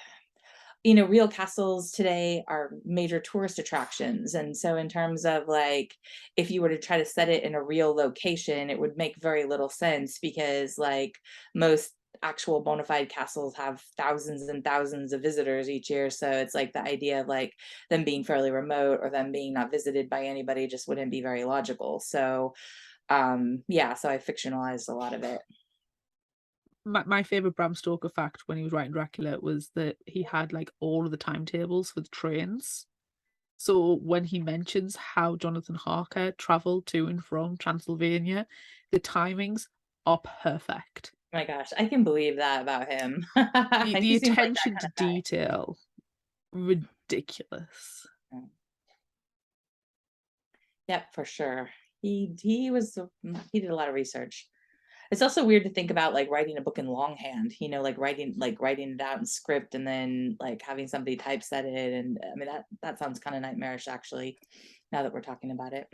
real castles today are major tourist attractions. And so, in terms of like, if you were to try to set it in a real location, it would make very little sense because, like, most actual bona fide castles have thousands and thousands of visitors each year. So, it's like the idea of like them being fairly remote or them being not visited by anybody just wouldn't be very logical. So, yeah, so I fictionalized a lot of it. My favorite Bram Stoker fact when he was writing Dracula was that he had like all of the timetables for the trains. So when he mentions how Jonathan Harker traveled to and from Transylvania, the timings are perfect. My gosh, I can believe that about him. The He seems like that attention kind to of guy. detail, ridiculous. Yep, for sure. He did a lot of research. It's also weird to think about like writing a book in longhand, like writing it out in script and then like having somebody typeset it. And I mean that sounds kind of nightmarish actually, now that we're talking about it.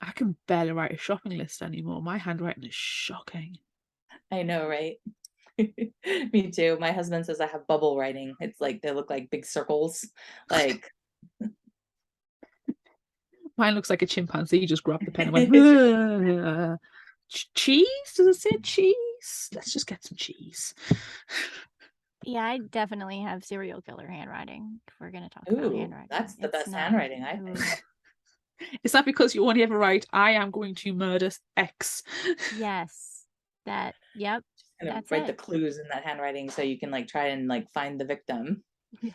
I can barely write a shopping list anymore. My handwriting is shocking. I know, right? Me too. My husband says I have bubble writing. It's like they look like big circles. Like Mine looks like a chimpanzee. You just grabbed the pen and went, cheese? Does it say cheese? Let's just get some cheese. Yeah, I definitely have serial killer handwriting if we're going to talk about ooh, handwriting. that's the It's best not- handwriting, I think. Is that because you only ever write, I am going to murder X? Yes. Yep. Just kind of That's write the it. clues in that handwriting so you can like try and like find the victim. Yeah.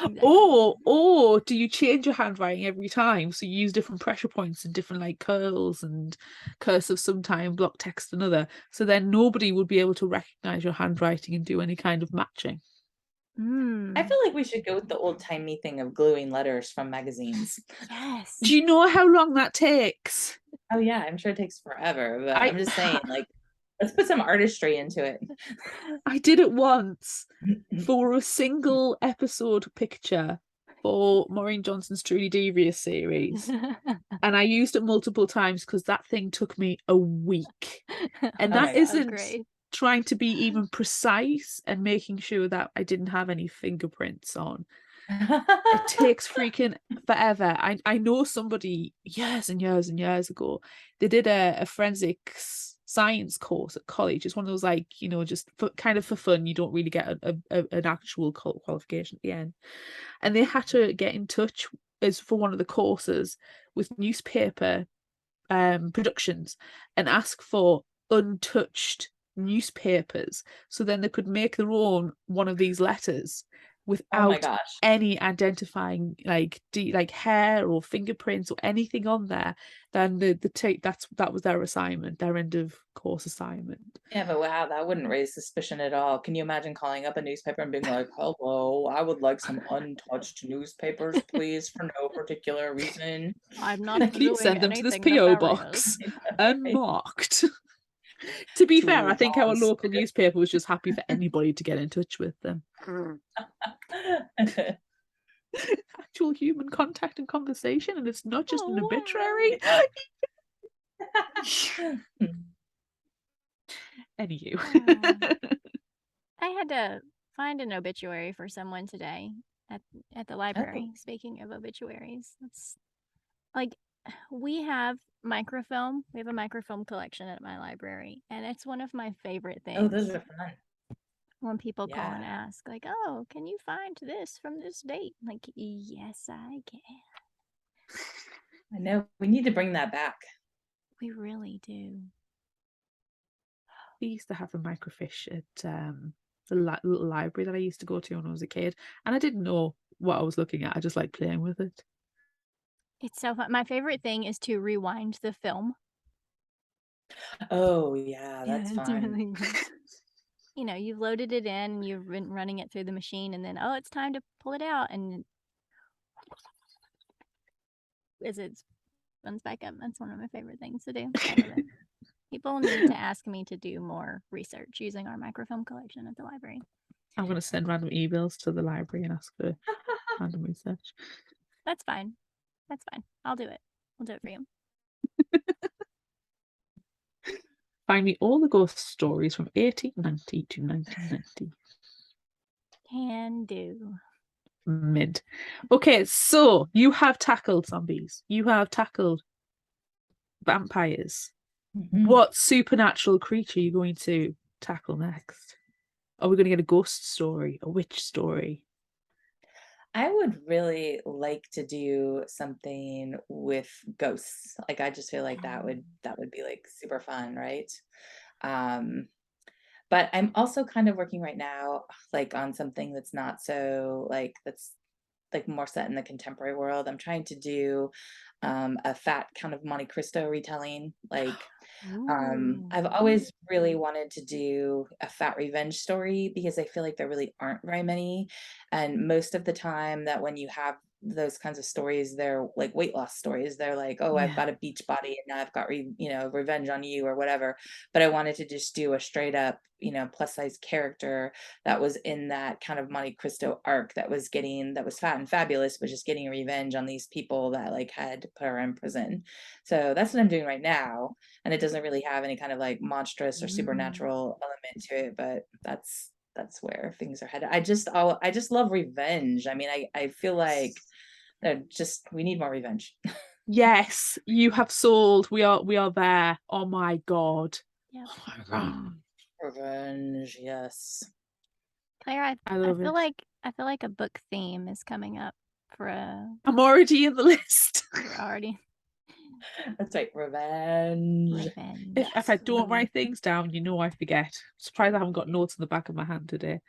Exactly. Or do you change your handwriting every time? So you use different pressure points and different like curls and cursive sometime, block text another. So then nobody would be able to recognize your handwriting and do any kind of matching. I feel like we should go with the old-timey thing of gluing letters from magazines. Yes. Do you know how long that takes? Oh yeah, I'm sure it takes forever, but I'm just saying, like, let's put some artistry into it. I did it once for a single episode picture for Maureen Johnson's Truly Devious series. And I used it multiple times because that thing took me a week. And Oh my that God. isn't great. trying to be even precise and making sure that I didn't have any fingerprints on. It takes freaking forever. I know somebody years and years and years ago, they did a forensics science course at college. It's one of those like, just kind of for fun. You don't really get an actual qualification at the end. And they had to get in touch as for one of the courses with newspaper productions and ask for untouched newspapers so then they could make their own one of these letters Oh my without gosh. any identifying like hair or fingerprints or anything on there. Then that was their assignment, their end of course assignment. Yeah, but wow, that wouldn't raise suspicion at all. Can you imagine calling up a newspaper and being like, hello, I would like some untouched newspapers, please, for no particular reason. I'm not Please doing send them to this anything PO nefarious. box unmarked. To be fair, I think our local newspaper was just happy for anybody to get in touch with them. Actual human contact and conversation, and it's not just an Oh, wow. obituary. Anywho. I had to find an obituary for someone today at the library. Speaking of obituaries, it's like we have microfilm. We have a microfilm collection at my library, and it's one of my favorite things. Oh, those are fun. When people call and Yeah. ask, like, "Oh, can you find this from this date?" Like, yes, I can. I know. We need to bring that back. We really do. We used to have a microfiche at the little library that I used to go to when I was a kid, and I didn't know what I was looking at. I just liked playing with it. It's so fun. My favorite thing is to rewind the film. Oh, yeah, Yeah, that's it's fun. really good. You know, you've loaded it in and you've been running it through the machine, and then, oh, it's time to pull it out. And as it runs back up, that's one of my favorite things to do. I love it. People need to ask me to do more research using our microfilm collection at the library. I'm going to send random emails to the library and ask for random research. That's fine. That's fine. I'll do it. I'll do it for you. Find me all the ghost stories from 1890 to 1990. Can do. Mid. Okay, so you have tackled zombies. You have tackled vampires. Mhm. What supernatural creature are you going to tackle next? Are we going to get a ghost story, a witch story? I would really like to do something with ghosts. Like I just feel like that would be like super fun, right? Um, but I'm also kind of working right now like on something that's not so like that's like more set in the contemporary world. I'm trying to do a fat kind of Monte Cristo retelling. Like Ooh. I've always really wanted to do a fat revenge story because I feel like there really aren't very many. And most of the time that when you have those kinds of stories, they're like weight loss stories. They're like, oh, I've Yeah. got a beach body and now I've got, revenge on you or whatever. But I wanted to just do a straight up, plus size character that was in that kind of Monte Cristo arc that was fat and fabulous, but just getting revenge on these people that like had put her in prison. So that's what I'm doing right now. And it doesn't really have any kind of like monstrous or supernatural element to it, but that's where things are headed. I just love revenge. I mean, I feel like we need more revenge. Yes, you have sold. We are there. Oh my god. Yep. Oh my god. Revenge, yes. Claire, I I love feel it. like a book theme is coming up for I'm already in the list. you're already That's right, revenge. revenge. If I don't write things down, you know I forget. Surprised I haven't got notes in the back of my hand today.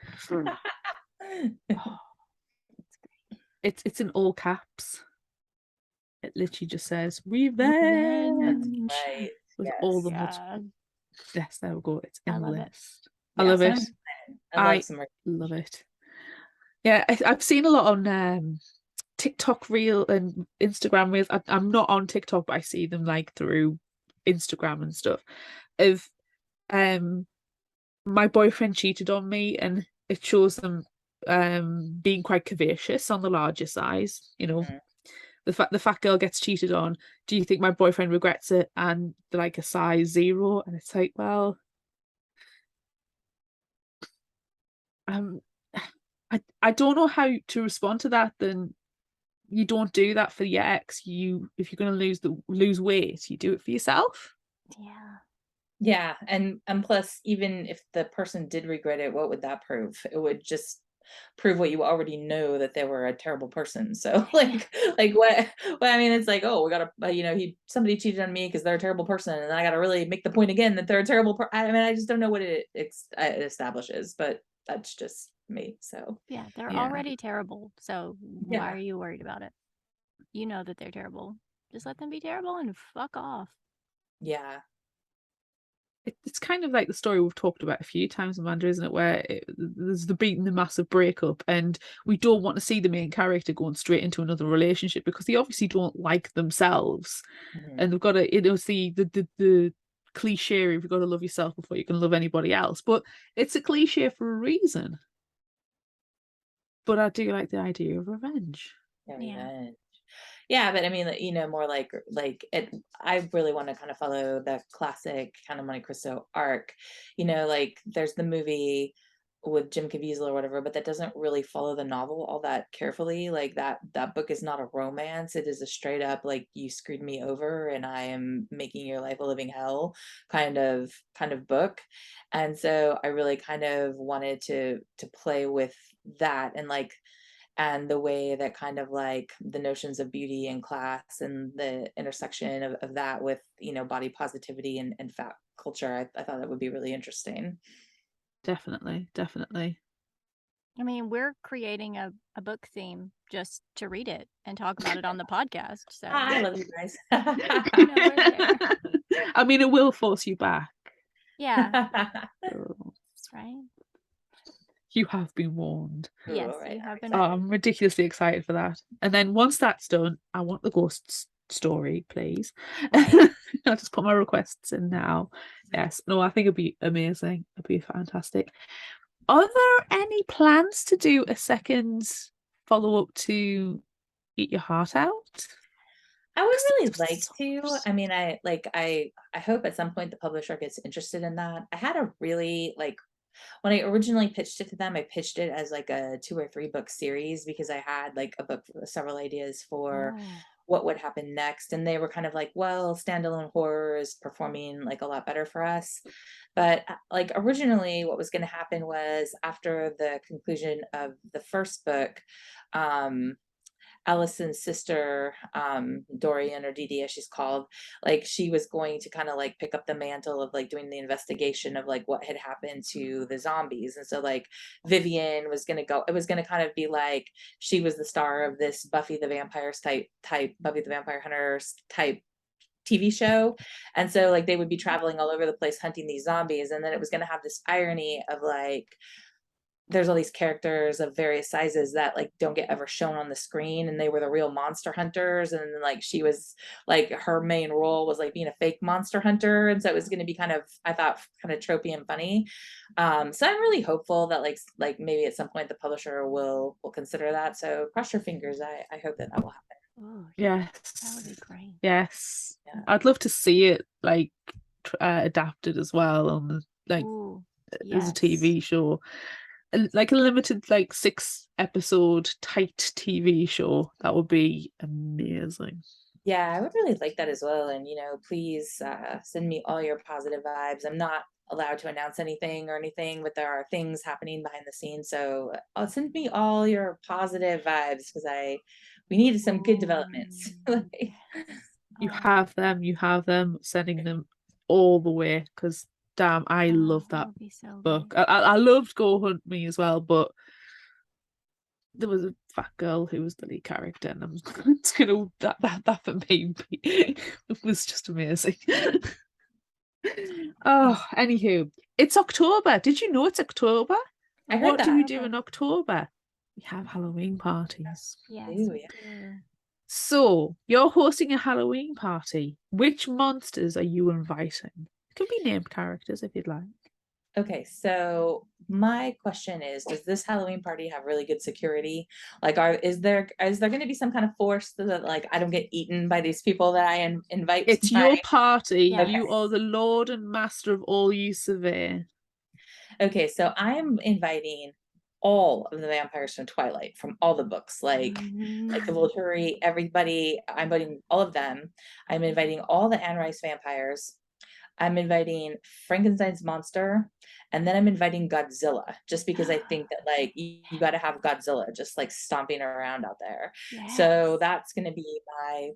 It's in all caps. It literally just says revenge Right. with Yes. all the Yeah, yes, there we go. It's I in the love it. list. I Yeah, love so it. I love I some love it. Yeah, I've seen a lot on TikTok reel and Instagram reels. I'm not on TikTok, but I see them like through Instagram and stuff. Of my boyfriend cheated on me, and it shows them being quite curvaceous on the larger size. Mhm. The fat girl gets cheated on. Do you think my boyfriend regrets it? And they're like a size 0, and it's like, well, um, I don't know how to respond to that. Then you don't do that for your ex. If you're going to lose weight, you do it for yourself. Yeah. Yeah, and plus, even if the person did regret it, what would that prove? It would just prove what you already know, that they were a terrible person. So like what? Well, I mean, it's like, oh, we gotta, somebody cheated on me because they're a terrible person, and then I gotta really make the point again that they're a terrible I mean, I just don't know what it establishes, but that's just me. So Yeah, they're Yeah. already terrible. So why yeah, are you worried about it? You know that they're terrible. Just let them be terrible and fuck off. yeah, It's kind of like the story we've talked about a few times, Amanda, isn't it? Where there's the massive breakup, and we don't want to see the main character going straight into another relationship because they obviously don't like themselves, mhm. and they've got to, see the cliche of you've got to love yourself before you can love anybody else. But it's a cliche for a reason. But I do like the idea of revenge. Yeah, Yeah. revenge. Yeah, but I mean, more like it. I really want to kind of follow the classic kind of Monte Cristo arc. Like there's the movie with Jim Caviezel or whatever, but that doesn't really follow the novel all that carefully. Like that book is not a romance. It is a straight up like you screwed me over and I am making your life a living hell kind of book. And so I really kind of wanted to play with that and the way that kind of like the notions of beauty and class and the intersection of that with body positivity and fat culture. I thought that would be really interesting. Definitely, definitely. I mean, we're creating a book theme just to read it and talk about it on the podcast. So I love you guys. we're there. I mean, it will force you back. Yeah, So that's right. you have been warned. Yes, Right, you have been. Oh, I'm ridiculously excited for that. And then once that's done, I want the ghost story, please. Right. I'll just put my requests in now. Yes. No, I think it'd be amazing. It'd be fantastic. Are there any plans to do a second follow-up to Eat Your Heart Out? I would 'Cause really it like was to. so- I mean, I hope at some point the publisher gets interested in that. I had a really like when I originally pitched it to them, I pitched it as like a 2 or 3 book series because I had like a book several ideas for Oh. what would happen next, and they were kind of like, well, standalone horror is performing like a lot better for us. But like originally what was going to happen was after the conclusion of the first book, um Allison's sister, Dorian or Dee Dee as she's called, like she was going to kind of like pick up the mantle of like doing the investigation of like what had happened to the zombies. And so like Vivian was gonna go, it was gonna kind of be like she was the star of this Buffy the Vampires type Buffy the Vampire Hunters type TV show. And so like they would be traveling all over the place hunting these zombies. And then it was gonna have this irony of like there's all these characters of various sizes that like don't get ever shown on the screen, and they were the real monster hunters, and then, like she was like her main role was like being a fake monster hunter, and so it was going to be kind of, I thought, kind of tropey and funny. So I'm really hopeful that like maybe at some point the publisher will consider that, so cross your fingers. I hope that will happen. Oh, that would be Yes. great. Yes. Yeah. I'd love to see it like adapted as well on like Ooh, as a yes. TV show. Like a limited like 6 episode tight TV show. That would be amazing. Yeah, I would really like that as well. And, please send me all your positive vibes. I'm not allowed to announce anything or anything, but there are things happening behind the scenes. So send me all your positive vibes because we needed some good developments. Ooh, Like, You oh, have them, sending them all the way because damn, I love that would be so book. good. I loved Go Hunt Me as well, but there was a fat girl who was the lead character, and I'm that for me it was just amazing. Oh, anywho, it's October. Did you know it's October? I heard What do we that. do in October? We have Halloween parties. Yes, Ooh, we yeah. do. So you're hosting a Halloween party. Which monsters are you inviting? It can be named characters if you'd like. Okay, so my question is, does this Halloween party have really good security? Like, is there going to be some kind of force so that like I don't get eaten by these people that I invite to It's my... your party. Yes. You are the lord and master of all you survey. Okay, so I'm inviting all of the vampires from Twilight, from all the books, like the Volturi, everybody. I'm inviting all of them. I'm inviting all the Anne Rice vampires. I'm inviting Frankenstein's monster, and then I'm inviting Godzilla, just because I think that like you got to have Godzilla just like stomping around out there. So Yes. that's gonna be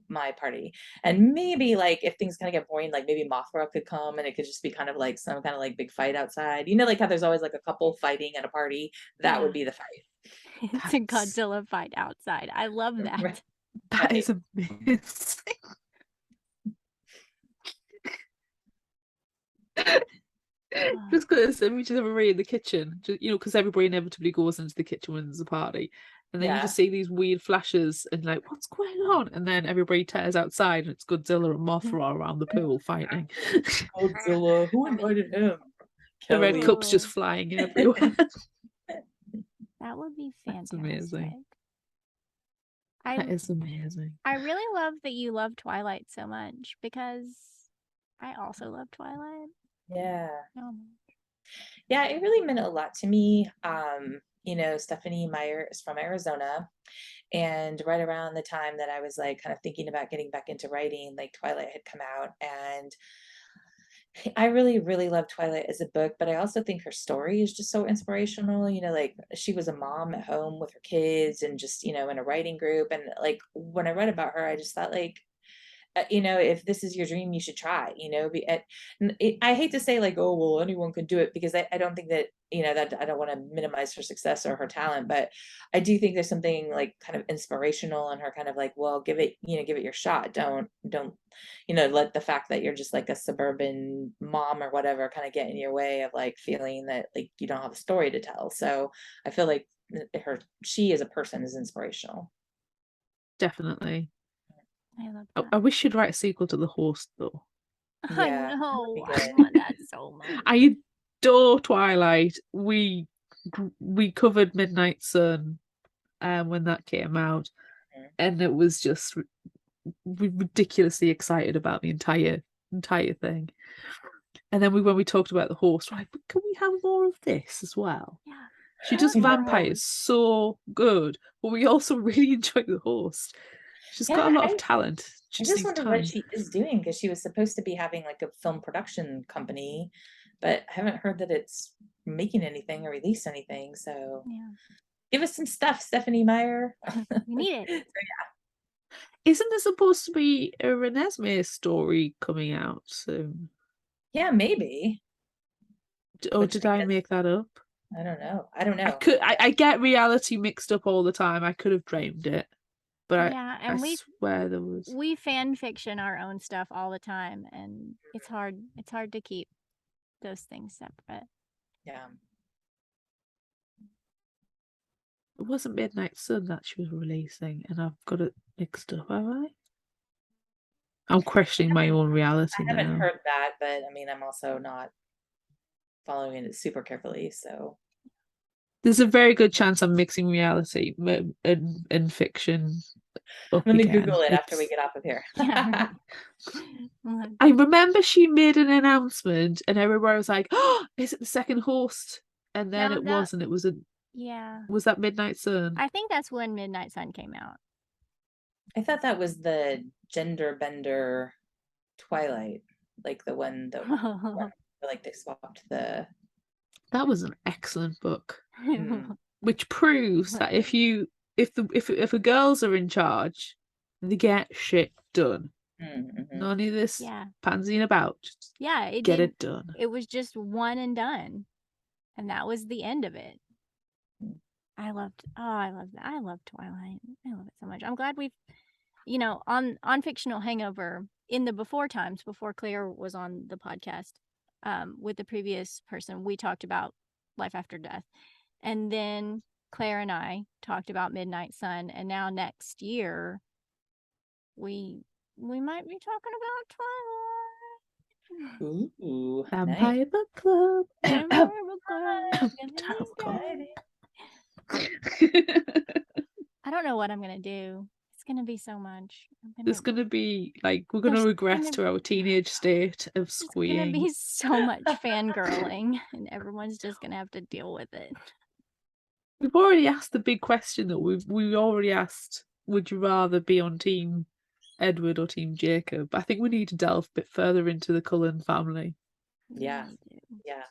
my party. And maybe like if things kind of get boring, like maybe Mothra could come and it could just be kind of like some kind of like big fight outside. Like how there's always like a couple fighting at a party. That would be the fight. It's a Godzilla fight outside. I love that. Right. That is amazing. Just because we just have everybody in the kitchen, because everybody inevitably goes into the kitchen when there's a party, and then you Yeah. just see these weird flashes and like, what's going on? And then everybody tears outside, and it's Godzilla and Mothra around the pool fighting. Godzilla, who invited him? The red Kelly. cups just flying everywhere. That would be That's fantastic. amazing. I That is amazing. I really love that you love Twilight so much because I also love Twilight. Yeah. Oh, Yeah, it really meant a lot to me. Stephanie Meyer is from Arizona, and right around the time that I was like kind of thinking about getting back into writing, like Twilight had come out, and I really, really love Twilight as a book, but I also think her story is just so inspirational. Like she was a mom at home with her kids and just, in a writing group. And like when I read about her, I just thought like if this is your dream, you should try, I hate to say like, oh, well, anyone can do it, because I don't think that, that I don't want to minimize her success or her talent, but I do think there's something like kind of inspirational in her kind of like, well, give it your shot. Don't, let the fact that you're just like a suburban mom or whatever kind of get in your way of like feeling that like you don't have a story to tell. So I feel like she as a person is inspirational. Definitely. I love I that. wish she'd write a sequel to The Horse, though. I Yeah, know. that'd be I good. want that so much. I adore Twilight. We covered Midnight Sun when that came out, Mhm. and it was just ridiculously excited about the entire thing. And then when we talked about The Horse, we're like, can we have more of this as well? Yeah. She does I know. vampires so good, but we also really enjoy The Horse. She's got a Yeah, lot of talent. She I just just needs wonder what time. she is doing, because she was supposed to be having like a film production company, but I haven't heard that it's making anything or released anything. So Yeah. give us some stuff, Stephanie Meyer. We need it. Isn't there supposed to be a Renesmee story coming out soon? Yeah, maybe. Or Which did I I guess, make that up? I don't know. I don't know. I get reality mixed up all the time. I could have dreamed it, but Yeah, I and swear there was. we fan fiction our own stuff all the time, and it's hard to keep those things separate. Yeah. It wasn't Midnight Sun that she was releasing, and I've got it mixed up, have I? I'm questioning my own reality I haven't now. heard that, but I mean, I'm also not following it super carefully. So There's a very good chance I'm mixing reality and fiction up let me again. Google it after we get off of here. Yeah. I remember she made an announcement, and everybody was like, "Oh, is it the second host?" And then No, it wasn't. It was Yeah. Was that Midnight Sun? I think that's when Midnight Sun came out. I thought that was the gender bender Twilight, like the one that like they swapped the. That was an excellent book, Mm, which proves that if the girls are in charge, they get shit done. mhm. None of this Yeah. pansying about. Just Yeah, get it done. It was just one and done. And that was the end of it. I love that. I love Twilight. I love it so much. I'm glad we've, on Fictional Hangover, in the before times, before Claire was on the podcast, with the previous person, we talked about life after death. And then Claire and I talked about Midnight Sun, and now next year we might be talking about Twilight. Ooh, Vampire Book Club. Vampire Book Club. Tough call. I don't know what I'm gonna do. It's gonna be so much. There's gonna be like we're gonna regress to our teenage state of It's gonna be squeeing. so much fangirling, and everyone's just gonna have to deal with it. We've already asked the big question that we already asked. Would you rather be on Team Edward or Team Jacob? I think we need to delve a bit further into the Cullen family. yeah, We do. yeah.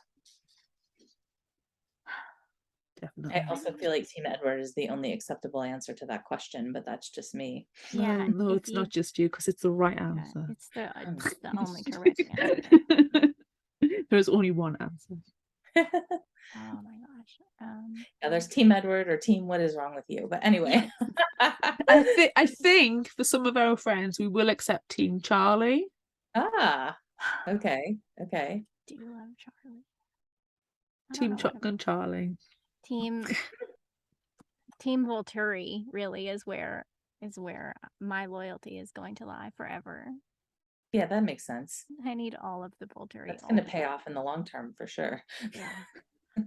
Definitely. I also feel like Team Edward is the only acceptable answer to that question, but that's just me. Yeah, Well, no, it's not just you, because it's the right Yeah, answer. it's the only correct answer. There's only one answer. Oh my gosh. Yeah, there's Team Edward or Team What Is Wrong with You. But anyway, I think for some of our friends, we will accept Team Charlie. Okay. Do you love Charlie? Team Shotgun Charlie. Team Volturi really is where my loyalty is going to lie forever. Yeah, that makes sense. I need all of the Volturi. That's going to pay off in the long term for sure. Yeah.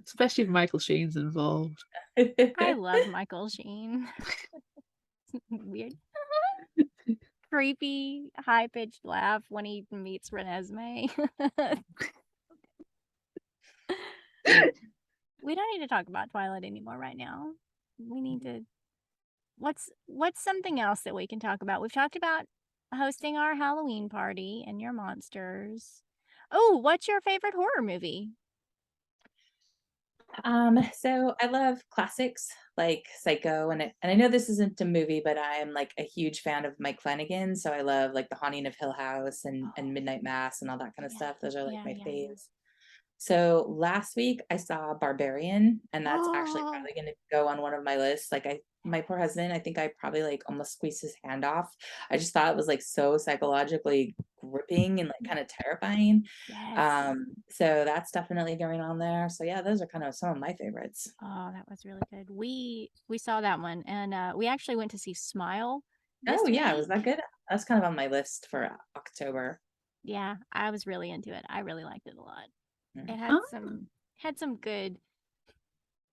Especially if Michael Sheen's involved. I love Michael Sheen. Weird. Creepy, high-pitched laugh when he meets Renesmee. We don't need to talk about Twilight anymore right now. We need to. What's something else that we can talk about? We've talked about hosting our Halloween party and your monsters. Oh, what's your favorite horror movie? So I love classics like Psycho, and I know this isn't a movie, but I am like a huge fan of Mike Flanagan. So I love like The Haunting of Hill House and Midnight Mass and all that kind of Yeah, stuff. Those are like yeah, my yeah, yeah. faves. So last week I saw Barbarian, and that's actually Oh, probably going to go on one of my lists. Like my poor husband, I think I probably like almost squeezed his hand off. I just thought it was like so psychologically gripping and like kind of terrifying. yes. So that's definitely going on there. So yeah, those are kind of some of my favorites. Oh, that was really good. We saw that one, and we actually went to see Smile this Oh yeah, was that week. good? That's kind of on my list for October. Yeah, I was really into it. I really liked it a lot. Mm. It Oh, had some good,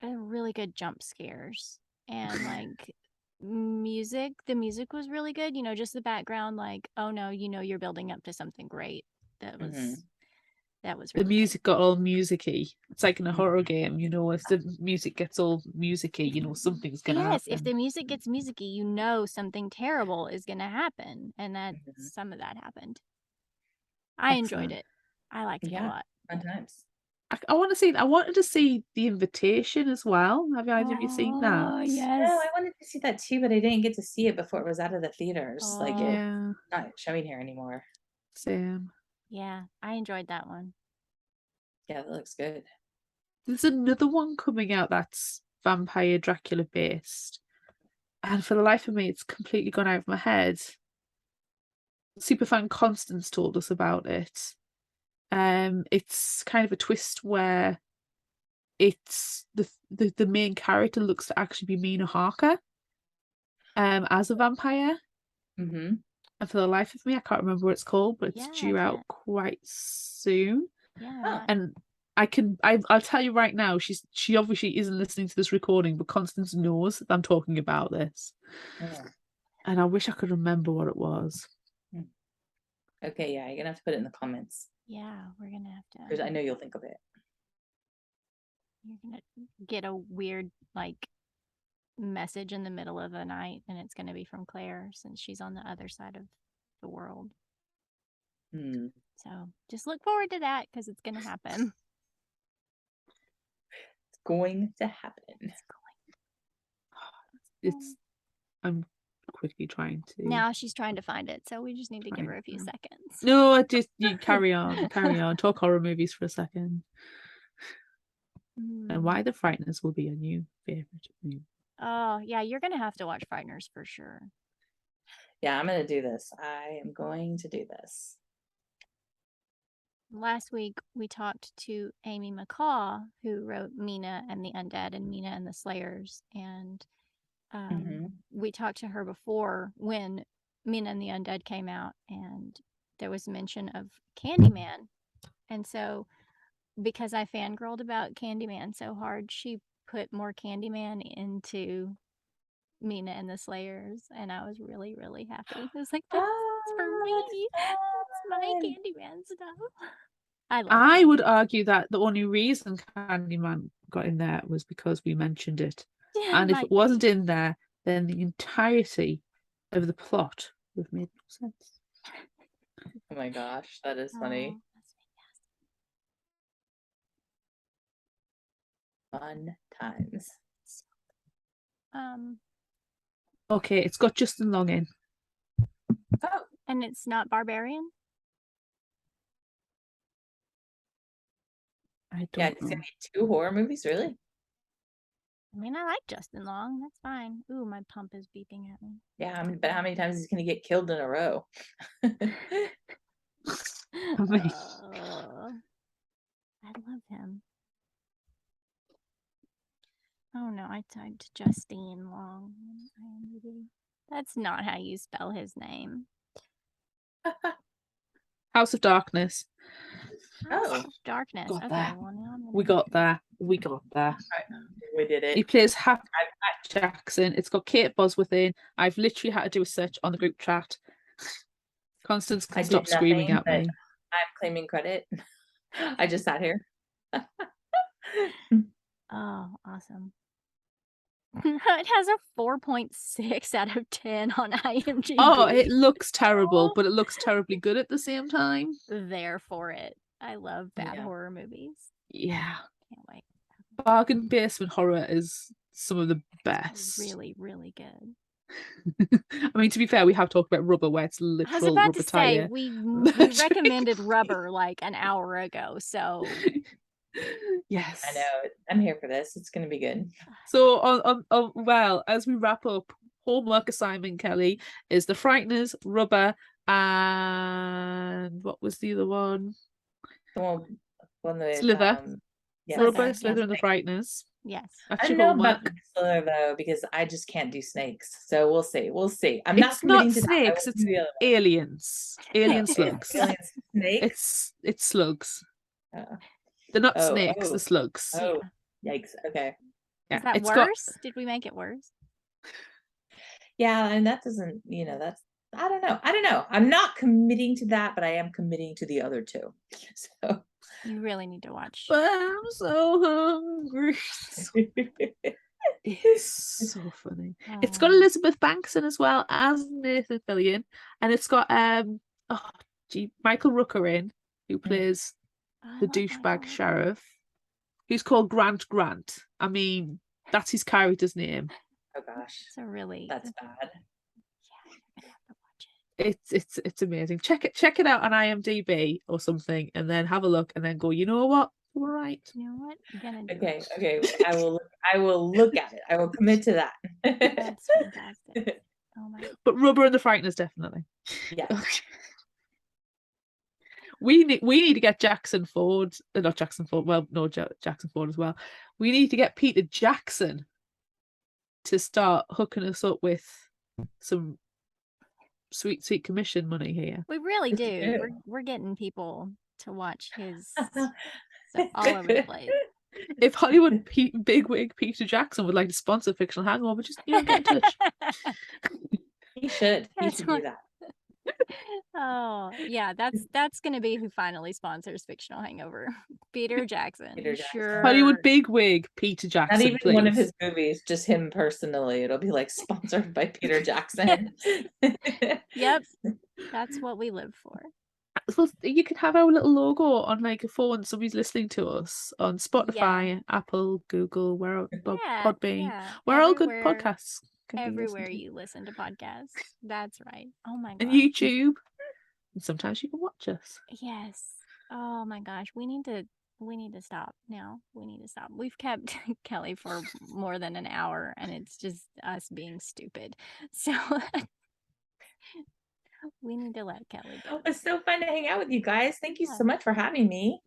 really good jump scares, and like music. The music was really good. Just the background, like, oh no, you're building up to something great. That Mhm. was that was the really good. music got all musicy. It's like in a horror Mhm. game, if the music gets all musicy, something's gonna Yes, if the happen. music gets musicy, something terrible is gonna happen, and that Mhm. some of that happened. I enjoyed Excellent. it. I liked it a Yeah, lot. fun times. I want to see. I wanted to see The Invitation as well. Have either of you seen that? Oh, No, yes. I wanted to see that too, but I didn't get to see it before it was out of the theaters. Like Oh, it's Yeah, not showing here anymore. same. yeah. I enjoyed that one. Yeah, that looks good. There's another one coming out that's vampire Dracula based, and for the life of me, it's completely gone out of my head. Superfan Constance told us about it. It's kind of a twist where it's the main character looks to actually be Mina Harker, as a vampire. Mm-hmm. And for the life of me, I can't remember what it's called, but it's Yeah, I due out can't. quite soon. Yeah, I'm Huh. not. And I'll tell you right now, she obviously isn't listening to this recording, but Constance knows that I'm talking about this. Oh. And I wish I could remember what it was. Hmm. Okay, yeah, you're gonna have to put it in the comments Yeah, we're gonna have because I to. know you'll think of it. You're gonna get a weird like message in the middle of the night, and it's gonna be from Claire since she's on the other side of the world. Hmm. So just look forward to that because it's gonna happen. It's going to happen. It's going. It's I'm quickly trying to Now she's trying to find it, so we just need to give find her a few them. seconds. No, I just you carry on, carry on. Talk horror movies for a second. And Why the Frighteners will be a new favorite movie. Oh, yeah, you're gonna have to watch Frighteners for sure. Yeah, I'm gonna do this. I am going to do this. Last week we talked to Amy McCaw, who wrote Mina and the Undead and Mina and the Slayers, and Mm-hmm. we talked to her before when Mina and the Undead came out, and there was mention of Candyman, and so because I fangirled about Candyman so hard, she put more Candyman into Mina and the Slayers, and I was really, really happy. It was like, that's for me. That's my Fun. Candyman stuff. I love I Candyman. would argue that the only reason Candyman got in there was because we mentioned it. Yeah, And if might it wasn't be. in there, then the entirety of the plot would have made no sense. Oh my gosh, that is Oh, funny. that's Fun times. fantastic. Okay, it's got Justin Long in. Oh, And it's not Barbarian? I yeah, don't it's know. gonna be 2 horror movies, really? I mean, I like Justin Long. That's fine. Ooh, my pump is beeping at me. Yeah, but how many times is he gonna get killed in a row? Me. I love him. Oh no, I typed Justine Long on IMDb. That's not how you spell his name. House of Darkness. House Oh. of Darkness. Got Okay, that. well now I'm gonna We got there. We got there. We did He it. plays Happy Jackson. It's got Kate Bosworth in. I've literally had to do a search on the group chat. Constance I can stop did screaming nothing, at but me. I'm claiming credit. I just sat here. Oh, awesome. It has a 4.6 out of 10 on IMDb. Oh, it looks terrible, but it looks terribly good at the same time. There for it. I love bad Yeah. horror movies. Yeah. Can't wait. Bargain basement horror is some of the It's best. really, really good. I mean, to be fair, we have talked about Rubber, where it's I was literal about rubber to say tire. we Magic. recommended Rubber like an hour ago, so Yes. I know. I'm here for this. It's gonna be good. So well, as we wrap up, homework assignment, Kelly, is The Frighteners, Rubber, and what was the other one? The one with Slither. yes. Rubber, Yes. Slither, and The Frighteners. yes. I That's don't your know about homework. the Slither though, because I just can't do snakes. So we'll see. We'll see. I'm not It's not committing to that. I snakes, will it's do the other one. aliens. Alien Oh, slugs. alien snakes. It's slugs. Uh, They're not Oh, snakes, oh, they're slugs. oh, yikes. Okay. Yeah, Is that it's got worse? Did we make it worse? Yeah, and that doesn't, that's I don't know. I don't know. I'm not committing to that, but I am committing to the other two. So You really need to watch. but I'm so hungry. It's so funny. It's got Elizabeth Banks in as well as Nathan Fillion, and it's got Michael Rooker in, who plays I the love douchebag Michael. sheriff, who's called Grant Grant. I mean, that's his character's name. Oh gosh, It's a really that's bad. yeah, you're gonna have to watch it. It's amazing. Check it out on IMDb or something, and then have a look, and then go, you know what? All right. You know what? I'm gonna do Okay, it. okay. I will look at it. I will commit to that. That's fantastic. Oh my But Rubber and the Frighteners, definitely. Yeah. We need to get Jackson Ford, not Jackson Ford. Well, no, Jackson Ford as well. We need to get Peter Jackson to start hooking us up with some sweet commission money here. We really do. Yeah. We're getting people to watch his stuff all over the place. If Hollywood bigwig Peter Jackson would like to sponsor Fictional Hangover, just get in touch. He should. He That's should what- do that. Oh yeah, that's gonna be who finally sponsors Fictional Hangover. Peter Jackson. Peter Jackson. Sure. Hollywood bigwig Peter Jackson. Not even please. one of his movies, just him personally. It'll be like sponsored by Peter Jackson. Yep. That's what we live for. Well, you can have our little logo on like a phone. Somebody's listening to us on Spotify, Apple, Google, Podbean. Yeah. Where all good Everywhere- podcasts can be listened Everywhere to. you listen to podcasts. That's right. Oh my And gosh. YouTube. And sometimes you can watch us. Yes. Oh my gosh. We need to stop now. We need to stop. We've kept Kelly for more than an hour and it's just us being stupid. So we need to let Kelly go. It's so fun to hang out with you guys. Thank you Yeah. so much for having me.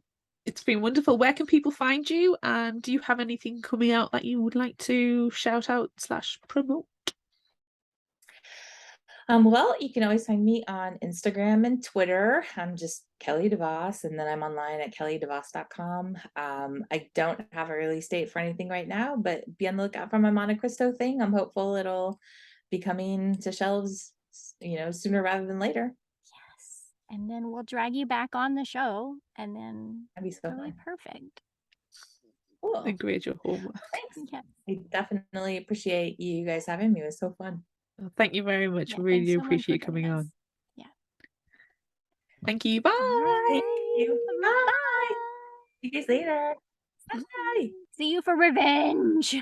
It's been wonderful. Where can people find you? And do you have anything coming out that you would like to shout out / promote? Well, you can always find me on Instagram and Twitter. I'm just Kelly DeVos, and then I'm online at kellydevos.com. I don't have a release date for anything right now, but be on the lookout for my Monte Cristo thing. I'm hopeful it'll be coming to shelves, sooner rather than later. Yes. And then we'll drag you back on the show and then That'd be so it'll be fun. perfect. Cool. And grade your homework. Thanks. Yeah. I definitely appreciate you guys having me. It was so fun. Thank you very much. Yeah, Really thanks do so much for appreciate you doing coming this. on. Yeah. Thank you. Bye. Thank you. Bye. See you guys later. Bye. See you for revenge.